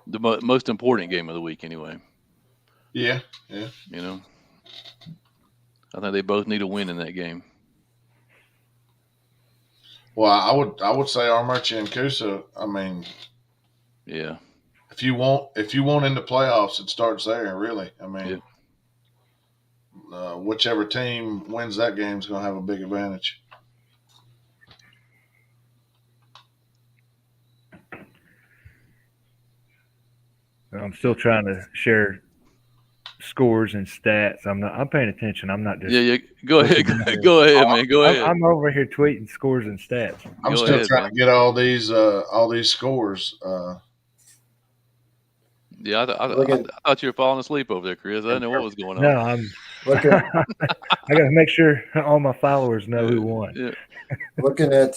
The most important game of the week, anyway. Yeah. You know, I think they both need a win in that game. Well, I would say Armurchie and Coosa. I mean, Yeah. if you want into playoffs, it starts there. Really, I mean, Yep. Whichever team wins that game is going to have a big advantage. I'm still trying to share scores and stats. I'm paying attention. I'm not just. Yeah. Go ahead. looking at Go ahead, man. Go ahead. I'm over here tweeting scores and stats. I'm Go still ahead, trying man. to get all these scores. Yeah, I thought you were falling asleep over there, Chris. I didn't know what was going on. No, I'm looking. I got to make sure all my followers know who won. Yeah. Looking at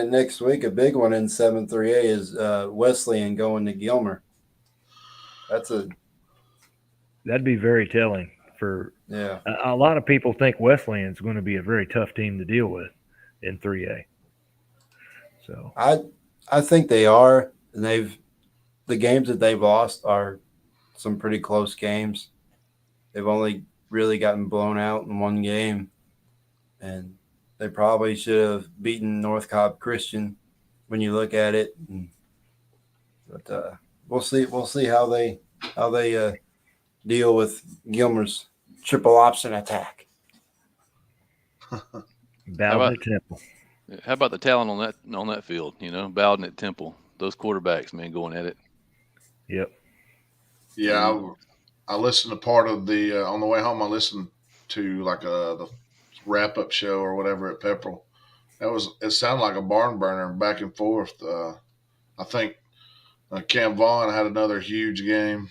next week, a big one in 7-3A is Wesleyan going to Gilmer. That'd be very telling for a lot of people think Wesleyan's going to be a very tough team to deal with in 3A. So I think they are, and the games that they've lost are some pretty close games. They've only really gotten blown out in one game, and they probably should have beaten North Cobb Christian when you look at it. But we'll see how they deal with Gilmer's triple option attack. Bowden at Temple. How about the talent on that field? You know, Bowden at Temple. Those quarterbacks, man, going at it. Yep. Yeah, I listened to part of the on the way home. I listened to like the wrap up show or whatever at Pepperell. It sounded like a barn burner back and forth. I think Cam Vaughn had another huge game.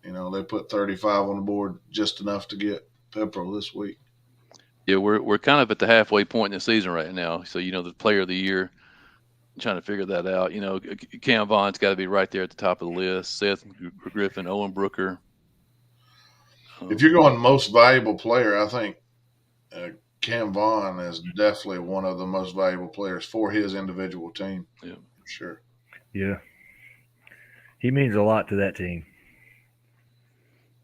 You know, they put 35 on the board, just enough to get Pepperell this week. Yeah, we're kind of at the halfway point in the season right now. So, you know, the player of the year, trying to figure that out. You know, Cam Vaughn's got to be right there at the top of the list. Seth Griffin, Owen Brooker. If you're going most valuable player, I think Cam Vaughn is definitely one of the most valuable players for his individual team. Yeah, for sure. Yeah, he means a lot to that team.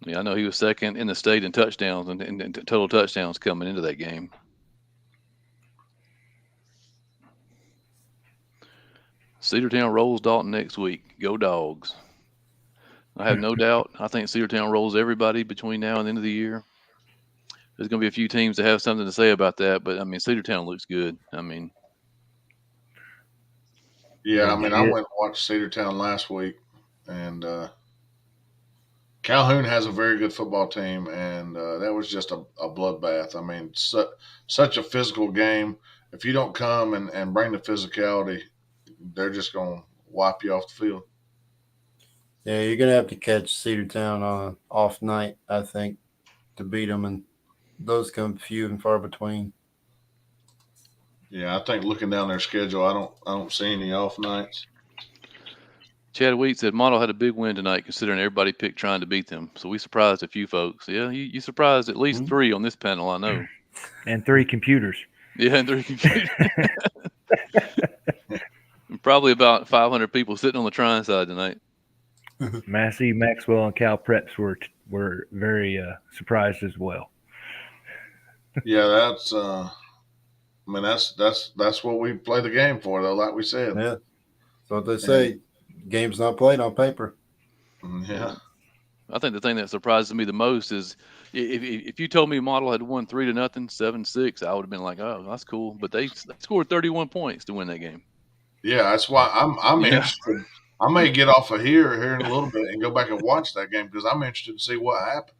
Yeah, I know he was second in the state in touchdowns and total touchdowns coming into that game. Cedartown rolls Dalton next week. Go Dogs. I have no doubt. I think Cedartown rolls everybody between now and the end of the year. There's going to be a few teams that have something to say about that, but I mean, Cedartown looks good. I mean, yeah, I mean, I went and watched Cedartown last week, and Calhoun has a very good football team, and that was just a bloodbath. I mean, such a physical game. If you don't come and bring the physicality, they're just going to wipe you off the field. Yeah, you're going to have to catch Cedartown on an off night, I think, to beat them, and those come few and far between. Yeah, I think looking down their schedule, I don't see any off nights. Chad Wheat said Model had a big win tonight, considering everybody picked trying to beat them. So we surprised a few folks. Yeah, you surprised at least 3 on this panel, I know. And 3 computers. Yeah, and 3 computers. Probably about 500 people sitting on the trying side tonight. Massey, Maxwell, and Cal Preps were very surprised as well. Yeah, that's I mean, that's what we play the game for, though. Like we said, yeah. So what they say, game's not played on paper. Yeah. I think the thing that surprises me the most is if you told me Model had won 3-0, 7-6, I would have been like, oh, that's cool. But they scored 31 points to win that game. Yeah, that's why I'm interested. I may get off of here in a little bit and go back and watch that game because I'm interested to see what happened.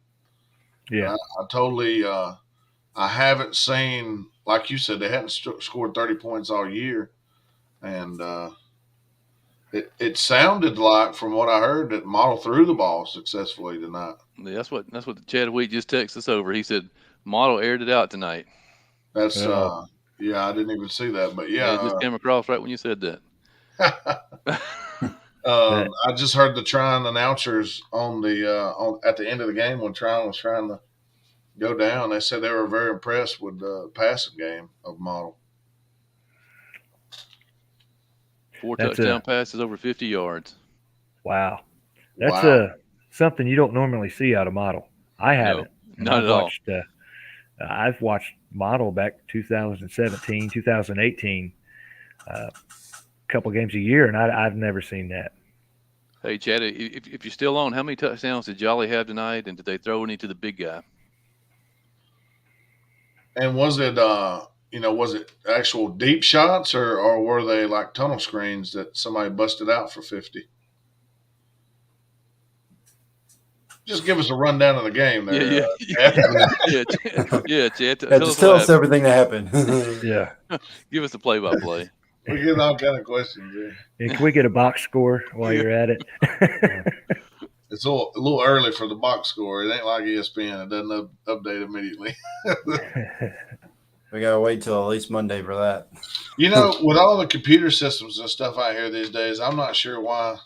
Yeah, I totally. I haven't seen, like you said, they hadn't scored 30 points all year, and it sounded like, from what I heard, that Model threw the ball successfully tonight. Yeah, that's what Chad Wheat just texted us over. He said Model aired it out tonight. That's yeah, I didn't even see that, but yeah, it just came across right when you said that. I just heard the Trine announcers on at the end of the game when Trine was trying to go down. They said they were very impressed with the passing game of Model. 4 touchdown passes over 50 yards. Wow. That's something you don't normally see out of Model. I haven't. No, not at all. I've watched Model back 2017, 2018. a couple games a year, and I've never seen that. Hey, Chad, if you're still on, how many touchdowns did Jolly have tonight, and did they throw any to the big guy? And was it was it actual deep shots or were they like tunnel screens that somebody busted out for 50? Just give us a rundown of the game there. Yeah, Yeah, Chad, tell us just what tell us happened. everything that happened. Yeah. Give us the play-by-play. We get all kind of questions here. And can we get a box score while you're at it? It's a little early for the box score. It ain't like ESPN. It doesn't update immediately. We gotta wait till at least Monday for that. With all the computer systems and stuff out here these days, I'm not sure why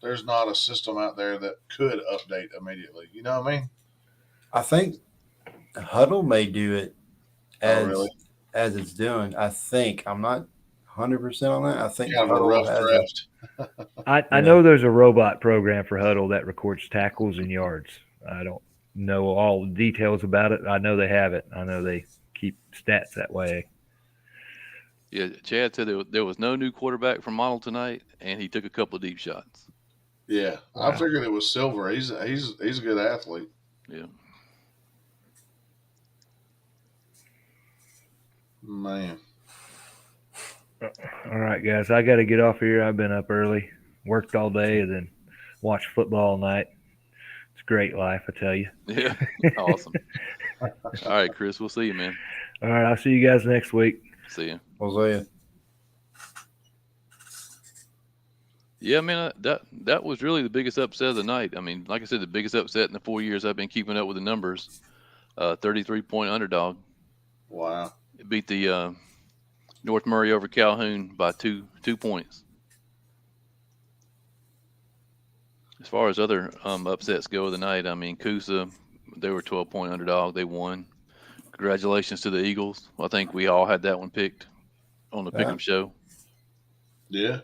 there's not a system out there that could update immediately. You know what I mean? I think Huddle may do it Really? as it's doing. I think I'm not 100% on that. I think Kind of a Huddle rough has draft. I know there's a robot program for Huddle that records tackles and yards. I don't know all the details about it. I know they have it. I know they keep stats that way. Yeah, Chad said there was no new quarterback for Model tonight, and he took a couple of deep shots. Yeah, Wow. I figured it was Silver. He's a good athlete. Yeah. Man. All right, guys, I got to get off here. I've been up early, worked all day, and then watched football all night. It's a great life, I tell you. Yeah. Awesome. All right, Chris, we'll see you, man. All right, I'll see you guys next week. See you. Hosea. Yeah, man, that was really the biggest upset of the night. I mean, like I said, the biggest upset in the 4 years I've been keeping up with the numbers. 33-point underdog. Wow. It beat the North Murray over Calhoun by two points. As far as other upsets go of the night, I mean, Coosa, they were 12-point underdog. They won. Congratulations to the Eagles. I think we all had that one picked on the Pick'em show. Yeah.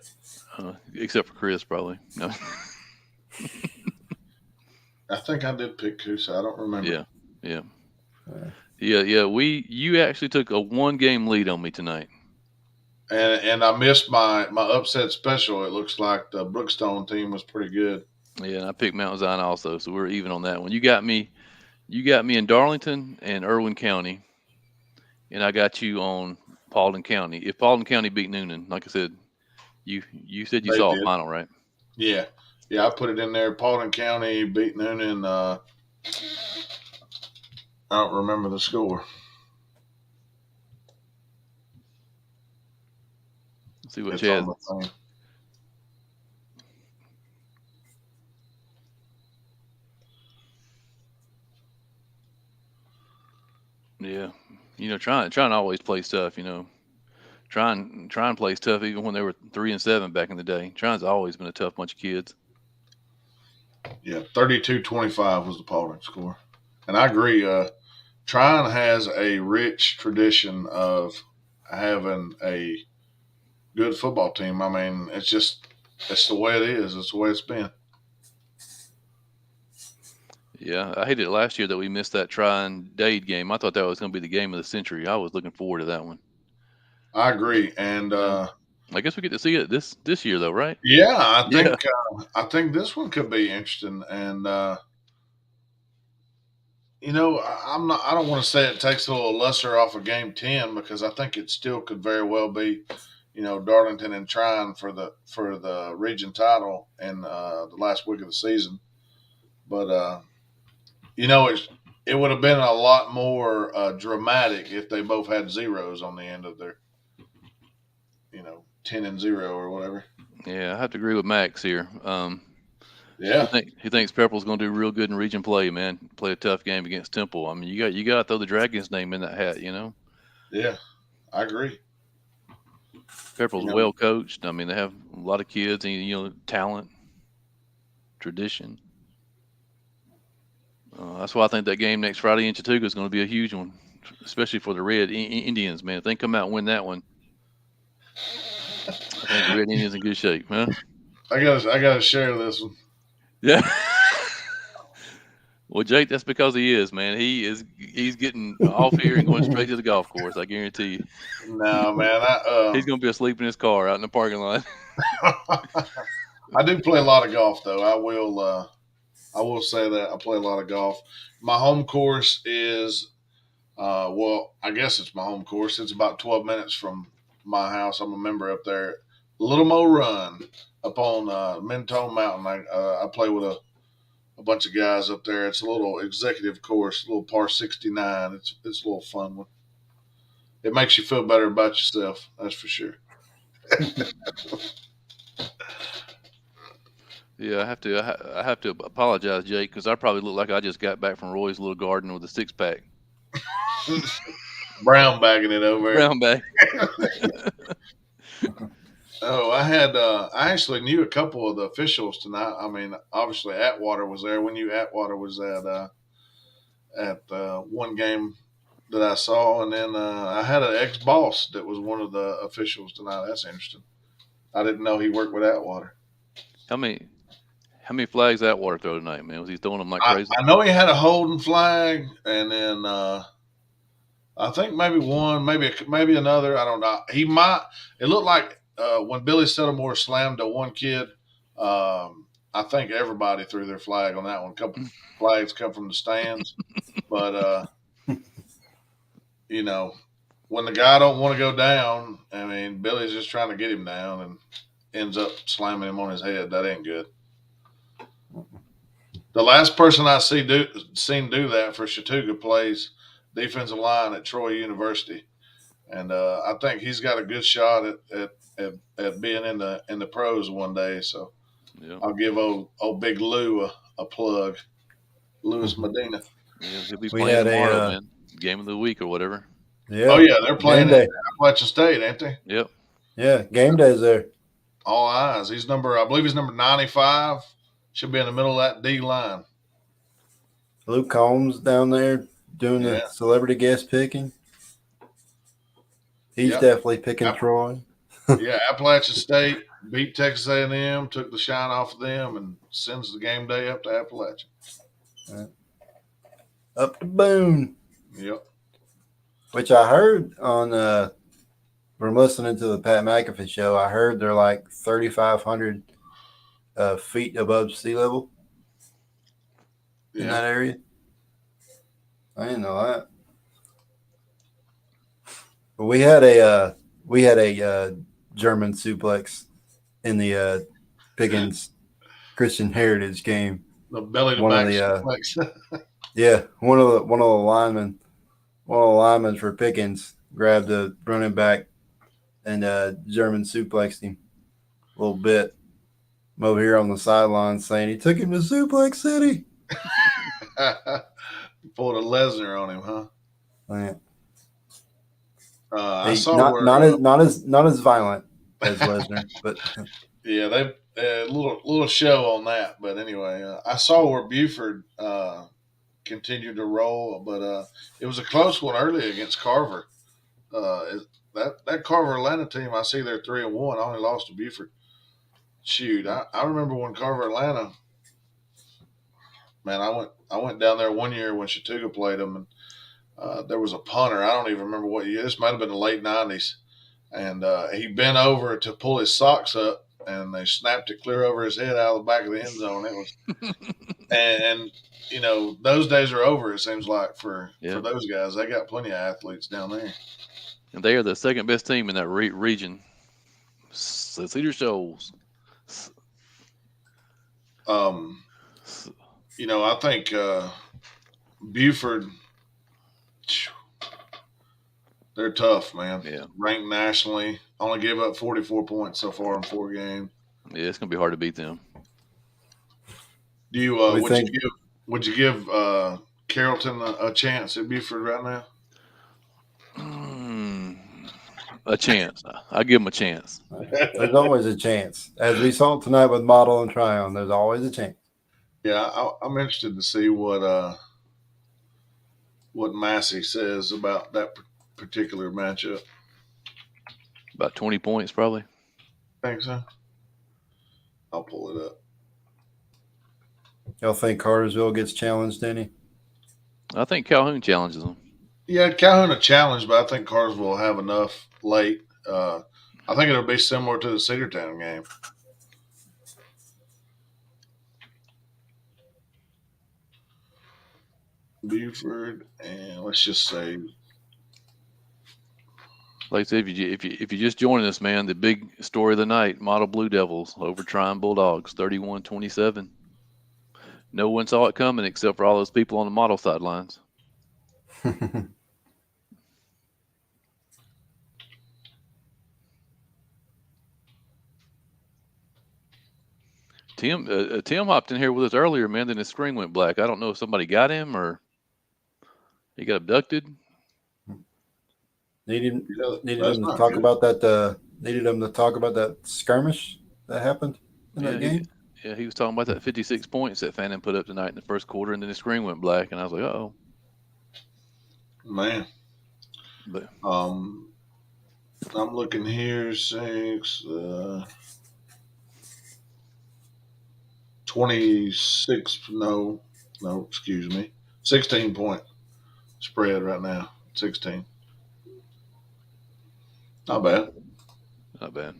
Except for Chris, probably. No. I think I did pick Coosa. I don't remember. Yeah. You actually took a 1-game lead on me tonight. And I missed my upset special. It looks like the Brookstone team was pretty good. Yeah, and I picked Mount Zion also, so we're even on that one. You got me in Darlington and Irwin County, and I got you on Paulding County. If Paulding County beat Noonan, like I said, you said you They saw did. a final, right? Yeah. I put it in there. Paulding County beat Noonan. I don't remember the score. Let's see what It's Chad. on the thing. Yeah, trying to always play tough. Try and play tough even when they were 3-7 back in the day. Trying's always been a tough bunch of kids. Yeah, 32-25 was the Paulding score. And I agree. Tryon has a rich tradition of having a good football team. I mean, it's the way it is. It's the way it's been. Yeah, I hated it last year that we missed that Tryon-Dade game. I thought that was going to be the game of the century. I was looking forward to that one. I agree. And I guess we get to see it this year, though, right? yeah, I think this one could be interesting. And I don't want to say it takes a little lesser off of game 10 because I think it still could very well be, Darlington and Tryon for the region title in the last week of the season. But it would have been a lot more dramatic if they both had zeros on the end of their 10-0 or whatever. Yeah, I have to agree with Max here. Yeah, he thinks Pepperell's going to do real good in region play, man. Play a tough game against Temple. I mean, you got to throw the Dragons' name in that hat, Yeah, I agree. Pepperell's well coached. I mean, they have a lot of kids and talent, tradition. That's why I think that game next Friday in Chattooga is going to be a huge one, especially for the Red Indians, man. If they come out and win that one, I think the Red Indians in good shape, huh? I gotta share this one. Yeah. Well, Jake, that's because he is, man. He's getting off here and going straight to the golf course. I guarantee you. No, man. He's gonna be asleep in his car out in the parking lot. I do play a lot of golf, though. I will say that I play a lot of golf. My home course is, well, I guess it's my home course. It's about 12 minutes from my house. I'm a member up there. Little Mo Run up on Mentone Mountain. I play with a bunch of guys up there. It's a little executive course, a little par 69. It's a little fun one. It makes you feel better about yourself. That's for sure. Yeah, I have to apologize, Jake, because I probably look like I just got back from Roy's little garden with a 6-pack. Brown bagging it over there. Brown bag. Oh, I actually knew a couple of the officials tonight. I mean, obviously Atwater was there. We knew Atwater was at one game that I saw, and then I had an ex-boss that was one of the officials tonight. That's interesting. I didn't know he worked with Atwater. How many flags Atwater throw tonight, man? Was he throwing them like crazy? I know he had a holding flag, and then I think maybe one, maybe another. I don't know. He might. It looked like when Billy Settlemore slammed to one kid, I think everybody threw their flag on that one. A couple flags come from the stands, but you know, when the guy don't want to go down, I mean, Billy's just trying to get him down and ends up slamming him on his head. That ain't good. The last person I seen do that for Chattooga plays defensive line at Troy University, and I think he's got a good shot at being in the pros one day. So Yeah. I'll give old Big Lou a plug, Louis Medina. Yeah, he'll be We playing had tomorrow, man. Game of the week or whatever. Yeah. Oh yeah, they're playing Game at Appalachian State, ain't they? Yep. Yeah, game day's there. All eyes. I believe he's number 95. Should be in the middle of that D line. Luke Combs down there doing Yeah. the celebrity guest picking. He's Yep. definitely picking Yep. Troy. Yeah, Appalachian State beat Texas A&M, took the shine off of them, and sends the game day up to Appalachian. Up to Boone. Yep. Which I heard on from listening to the Pat McAfee show, I heard they're like 3,500 feet above sea level in Yeah. that area. I didn't know that. But we had a German suplex in the Pickens Christian Heritage game. The belly to One of back the, suplex. Yeah, one of the linemen for Pickens grabbed the running back and German suplexed him a little bit. I'm over here on the sideline saying he took him to Suplex City. Pulled a Lesnar on him, huh? Man. I saw not as violent as Lesnar, but yeah, they little show on that. But anyway, I saw where Buford continued to roll, but it was a close one early against Carver. That Carver Atlanta team, I see they're 3-1. I only lost to Buford. Shoot, I remember when Carver Atlanta. Man, I went down there one year when Chattooga played them, and there was a punter. I don't even remember what year. This might have been the late '90s, and he bent over to pull his socks up, and they snapped it clear over his head out of the back of the end zone. It was, and you know, those days are over. It seems like for those guys, they got plenty of athletes down there. And they are the second best team in that region. Cedar Shoals. You know, I think Buford, they're tough, man. Yeah. Ranked nationally, only gave up 44 points so far in 4 games. Yeah, it's gonna be hard to beat them. Do you would you give Carrollton a chance at Buford right now? a chance. I give them a chance. There's always a chance. As we saw tonight with Model and Tryon, there's always a chance. Yeah, I'm interested to see what Massey says about that particular matchup. About 20 points, probably. Think so? I'll pull it up. Y'all think Cartersville gets challenged any? I think Calhoun challenges them. Yeah, Calhoun a challenge, but I think Cartersville will have enough late. I think it'll be similar to the Cedartown game. Buford, and let's just say, Like I said, if you just joining us, man, the big story of the night: Model Blue Devils over Tryon Bulldogs, 31-27. No one saw it coming except for all those people on the model sidelines. Tim hopped in here with us earlier, man. Then his screen went black. I don't know if somebody got him or he got abducted. Needed that's them to not talk good. about that. Needed them to talk about that skirmish that happened in that game. He was talking about that 56 points that Fannin put up tonight in the first quarter, and then the screen went black, and I was like, oh. Man. But I'm looking here, 26, no, excuse me. 16-point spread right now. 16. Not bad. not bad.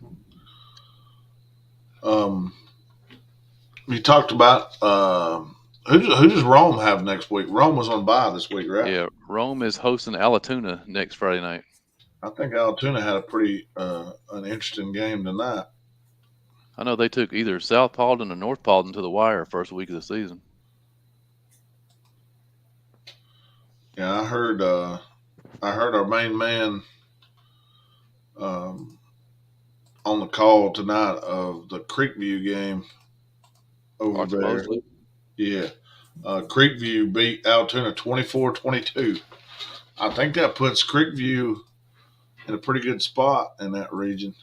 You talked about who does Rome have next week? Rome was on bye this week, right? Yeah, Rome is hosting Alatoona next Friday night. I think Altoona had a pretty an interesting game tonight. I know they took either South Paulding or North Paulding to the wire first week of the season. Yeah, I heard our main man on the call tonight of the Creekview game over Arthur there. Mosley. Yeah. Creekview beat Altoona 24-22. I think that puts Creekview in a pretty good spot in that region.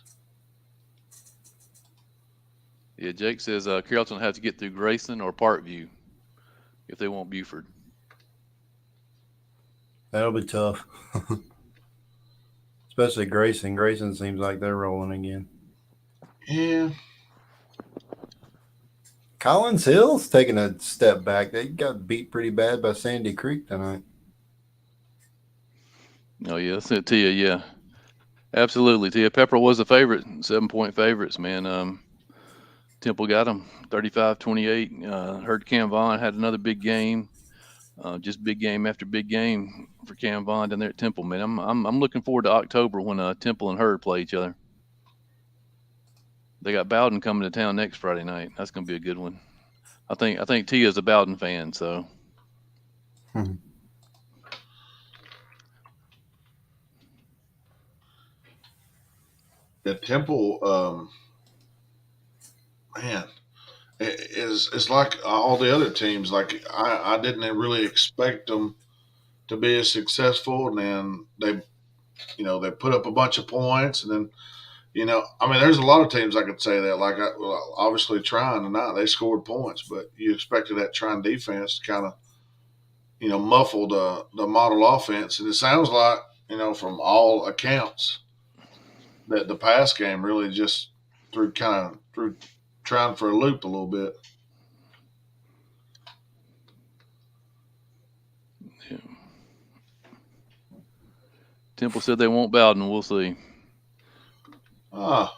Yeah, Jake says Carrollton will have to get through Grayson or Parkview if they want Buford. That'll be tough. Especially Grayson. Grayson seems like they're rolling again. Yeah. Collins Hill's taking a step back. They got beat pretty bad by Sandy Creek tonight. Oh, yeah, that's it, Tia. Yeah, absolutely. Tia Pepper was the favorite, 7-point favorites, man. Temple got them 35-28. Heard Cam Vaughn had another big game. Just big game after big game for Cam Vaughn down there at Temple, man. I'm looking forward to October when Temple and Hurd play each other. They got Bowden coming to town next Friday night. That's gonna be a good one. I think Tia's a Bowden fan, so. The Temple, man, it's like all the other teams. Like I didn't really expect them to be as successful, and then they put up a bunch of points, and then I mean, there's a lot of teams I could say that. Like obviously Tryon tonight they scored points, but you expected that Tryon defense to kind of muffle the model offense, and it sounds like from all accounts that the pass game really just threw Tryon for a loop a little bit. Yeah. Temple said they won't Bowden. We'll see. Yeah,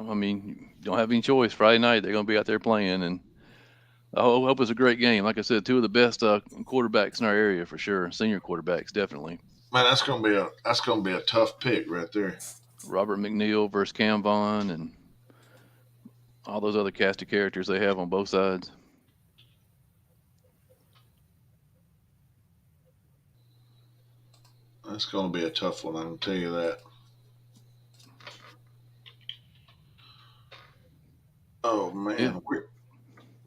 I mean, you don't have any choice. Friday night they're going to be out there playing, and I hope it's a great game. Like I said, two of the best quarterbacks in our area for sure. Senior quarterbacks, definitely. Man, that's gonna be a tough pick right there. Robert McNeil versus Cam Vaughn and all those other cast of characters they have on both sides. That's gonna be a tough one. I can tell you that. Oh man, Yeah.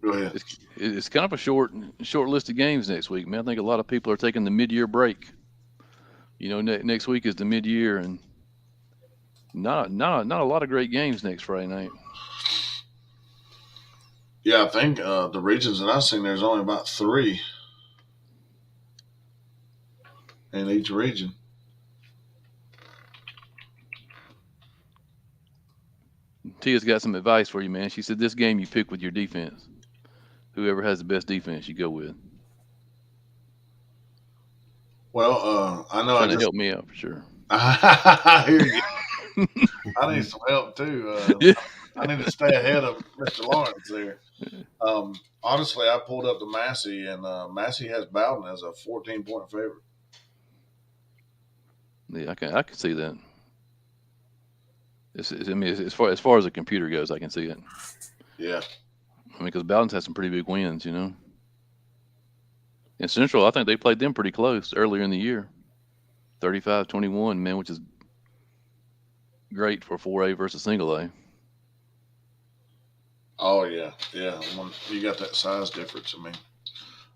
Go ahead. It's kind of a short list of games next week, man. I think a lot of people are taking the mid-year break. Next week is the mid-year, and not a lot of great games next Friday night. Yeah, I think the regions that I've seen, there's only about 3 in each region. Tia's got some advice for you, man. She said this game you pick with your defense. Whoever has the best defense, you go with. Well, I know Trying to help me out for sure. I hear you. I need some help too. Yeah. I need to stay ahead of Mr. Lawrence there. Honestly, I pulled up the Massey, and Massey has Bowden as a 14-point favorite. Yeah, I can see that. I mean, as far as the computer goes, I can see it. Yeah. I mean, because Bowden's had some pretty big wins, you know. And Central, I think they played them pretty close earlier in the year. 35-21, man, which is great for 4A versus single A. Oh yeah, yeah. When you got that size difference. I mean,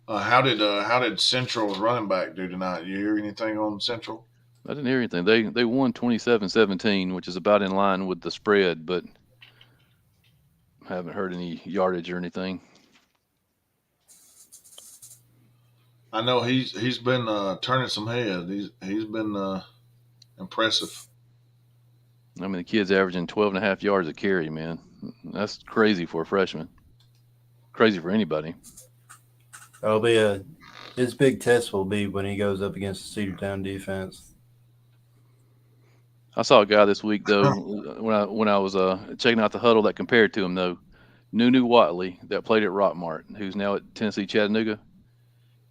how did Central's running back do tonight? You hear anything on Central? I didn't hear anything. They won 27-17, which is about in line with the spread, but haven't heard any yardage or anything. I know he's been turning some heads. He's been impressive. I mean, the kid's averaging 12.5 yards a carry, man. That's crazy for a freshman. Crazy for anybody. That'll be his big test will be when he goes up against the Cedartown defense. I saw a guy this week though when I was checking out the huddle that compared to him though. Nunu Watley that played at Rockmart, who's now at Tennessee Chattanooga.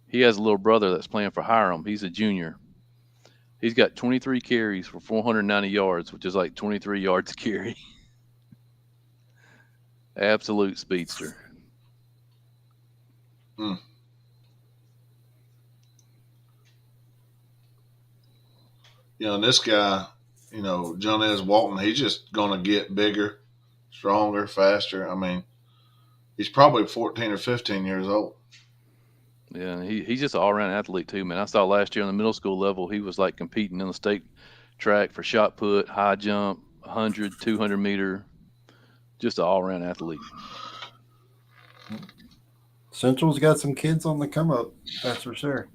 He has a little brother that's playing for Hiram. He's a junior. He's got 23 carries for 490 yards, which is like 23 yards a carry. Absolute speedster. Mm. You know, this guy, Jonez Walton, he's just going to get bigger, stronger, faster. I mean, he's probably 14 or 15 years old. Yeah, he's just an all-around athlete too, man. I saw last year on the middle school level, he was like competing in the state track for shot put, high jump, 100, 200 meter, just an all-around athlete. Central's got some kids on the come up, that's for sure.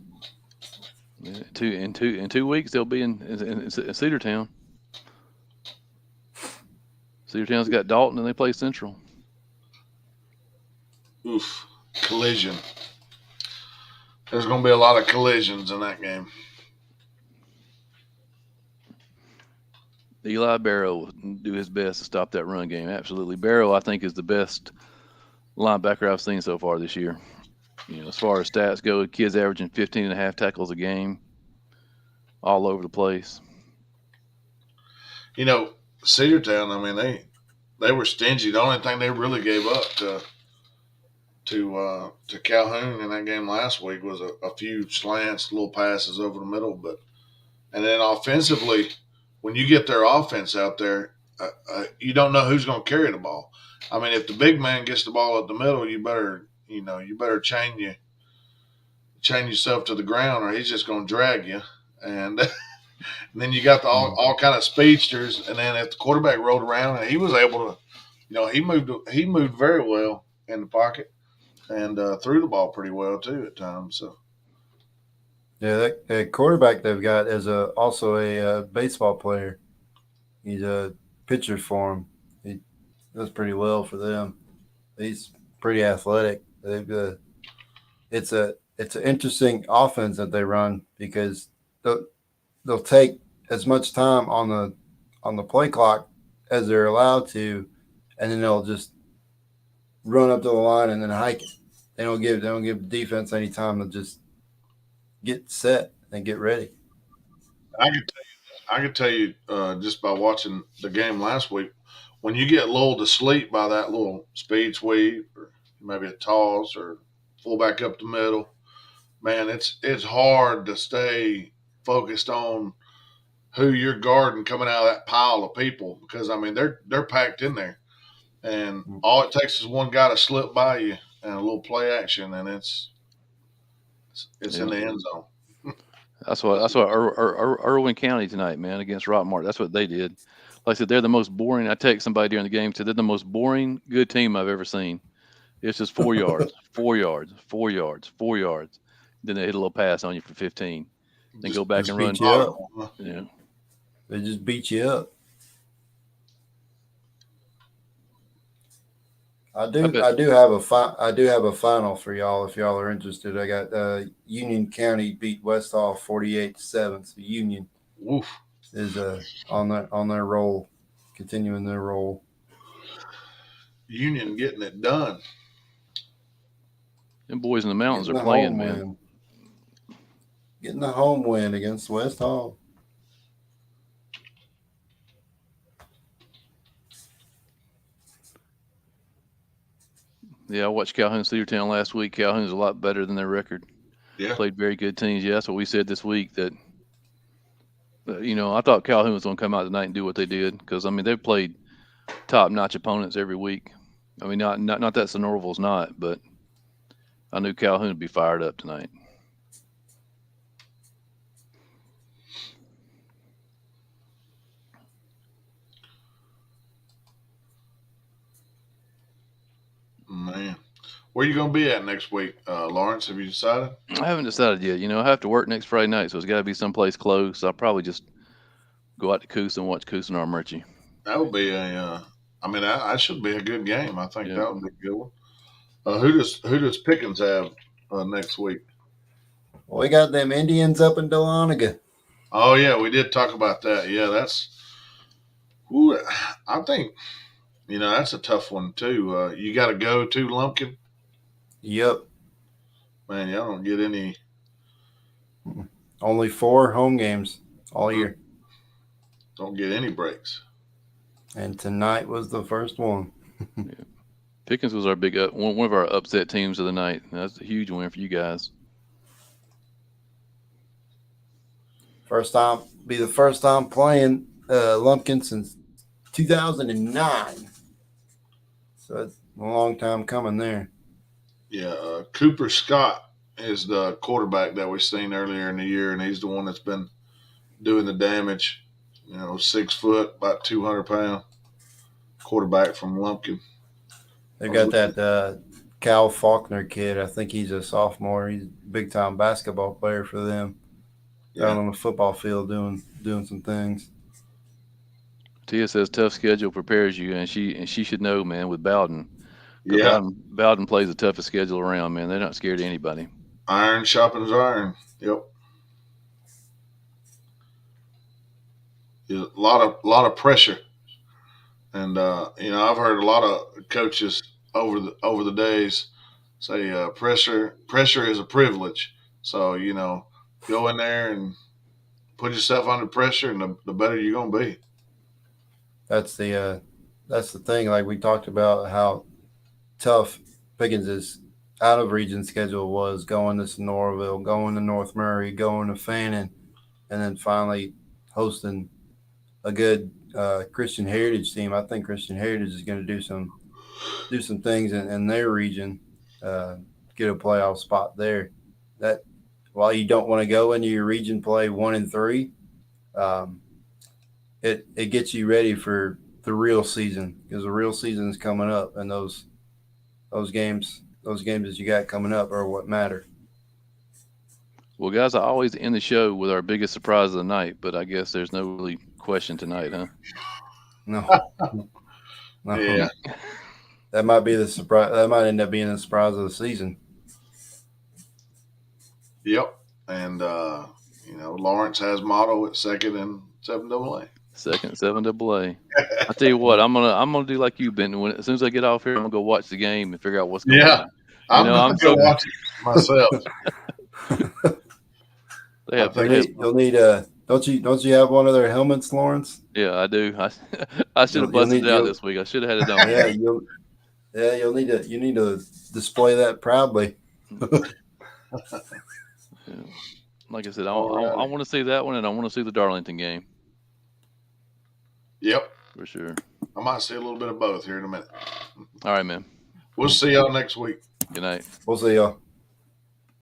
Yeah, in 2 weeks they'll be in Cedartown. Cedartown's got Dalton and they play Central. Oof, collision. There's going to be a lot of collisions in that game. Eli Barrow will do his best to stop that run game. Absolutely. Barrow, I think, is the best linebacker I've seen so far this year. As far as stats go, the kid's averaging 15.5 tackles a game all over the place. Cedartown, I mean, they were stingy. The only thing they really gave up to Calhoun in that game last week was a few slants, little passes over the middle. And then offensively, when you get their offense out there, you don't know who's going to carry the ball. I mean, if the big man gets the ball at the middle, you better chain yourself to the ground, or he's just going to drag you. And then you got all kind of speedsters. And then if the quarterback rolled around, and he was able to, he moved very well in the pocket and threw the ball pretty well too at times. So. Yeah, that quarterback they've got is also a baseball player. He's a pitcher for him. He does pretty well for them. He's pretty athletic. It's an interesting offense that they run because they'll take as much time on the play clock as they're allowed to, and then they'll just run up to the line and then hike it. They don't give the defense any time to just get set and get ready. I could tell you just by watching the game last week, when you get lulled to sleep by that little speed sweep or maybe a toss or fullback up the middle, man, it's hard to stay focused on who you're guarding coming out of that pile of people because I mean they're packed in there, and all it takes is one guy to slip by you and a little play action, and it's in the end zone. That's what Irwin County tonight, man, against Rockmart. That's what they did. Like I said, they're the most boring. I text somebody during the game, said they're the most boring good team I've ever seen. It's just 4 yards, 4 yards, 4 yards, 4 yards. Then they hit a little pass on you for 15. Then go back and run. Yeah. They just beat you up. I bet. do have a final for y'all if y'all are interested. I got Union County beat West Hall 48-7. So Union Woof. is on their roll, continuing their roll. Union getting it done. Them boys in the mountains Getting are the playing, home man. win. Getting the home win against West Hall. Yeah, I watched Calhoun Cedartown last week. Calhoun's a lot better than their record. Yeah. Played very good teams. Yeah, that's what we said this week. That I thought Calhoun was going to come out tonight and do what they did because I mean they've played top-notch opponents every week. I mean, not that Sonoraville's not, but I knew Calhoun would be fired up tonight. Man. Where you going to be at next week, Lawrence? Have you decided? I haven't decided yet. I have to work next Friday night, so it's got to be someplace close. I'll probably just go out to Coosa and watch Coosa and Armurchie. That would be that should be a good game. I think Yeah. that would be a good one. Who does Pickens have next week? Well, we got them Indians up in Dahlonega. Oh yeah, we did talk about that. Yeah, I think that's a tough one too. You got to go to Lumpkin. Yep. Man, y'all don't get any. Only 4 home games all year. Don't get any breaks. And tonight was the first one. Yeah. Pickens was our big one of our upset teams of the night. That's a huge win for you guys. Be the first time playing Lumpkin since 2009. So it's a long time coming there. Yeah, Cooper Scott is the quarterback that we seen earlier in the year, and he's the one that's been doing the damage. 6 foot, about 200 pound quarterback from Lumpkin. They've got that Cal Faulkner kid. I think he's a sophomore. He's a big time basketball player for them. Down on the football field doing some things. Tia says tough schedule prepares you, and she should know, man, with Bowden. Yeah. Bowden plays the toughest schedule around, man. They're not scared of anybody. Iron sharpens iron. Yep. A lot of pressure, and I've heard a lot of coaches over the days say pressure is a privilege. So go in there and put yourself under pressure, and the better you're gonna be. That's the thing. Like we talked about how tough Pickens' out of region schedule was, going to Sonoraville, going to North Murray, going to Fannin, and then finally hosting a good Christian Heritage team. I think Christian Heritage is going to do some things in their region, get a playoff spot there. That while you don't want to go into your region play 1 and 3, it gets you ready for the real season, because the real season is coming up, and those games that you got coming up are what matter. Well, guys, I always end the show with our biggest surprise of the night, but I guess there's no really question tonight, huh? No. Yeah. That might be the surprise. That might end up being the surprise of the season. Yep. And Lawrence has motto at second and 7AA. Second 7AA. I tell you what, I'm gonna do like you, Ben. As soon as I get off here, I'm gonna go watch the game and figure out what's going on. I'm gonna go watch it myself. You'll need don't you have one of their helmets, Lawrence? Yeah, I do. I should have busted it out this week. I should have had it on. You need to display that proudly. Yeah. Like I said, I want to see that one, and I want to see the Darlington game. Yep. For sure. I might see a little bit of both here in a minute. All right, man. We'll see y'all next week. Good night. We'll see y'all.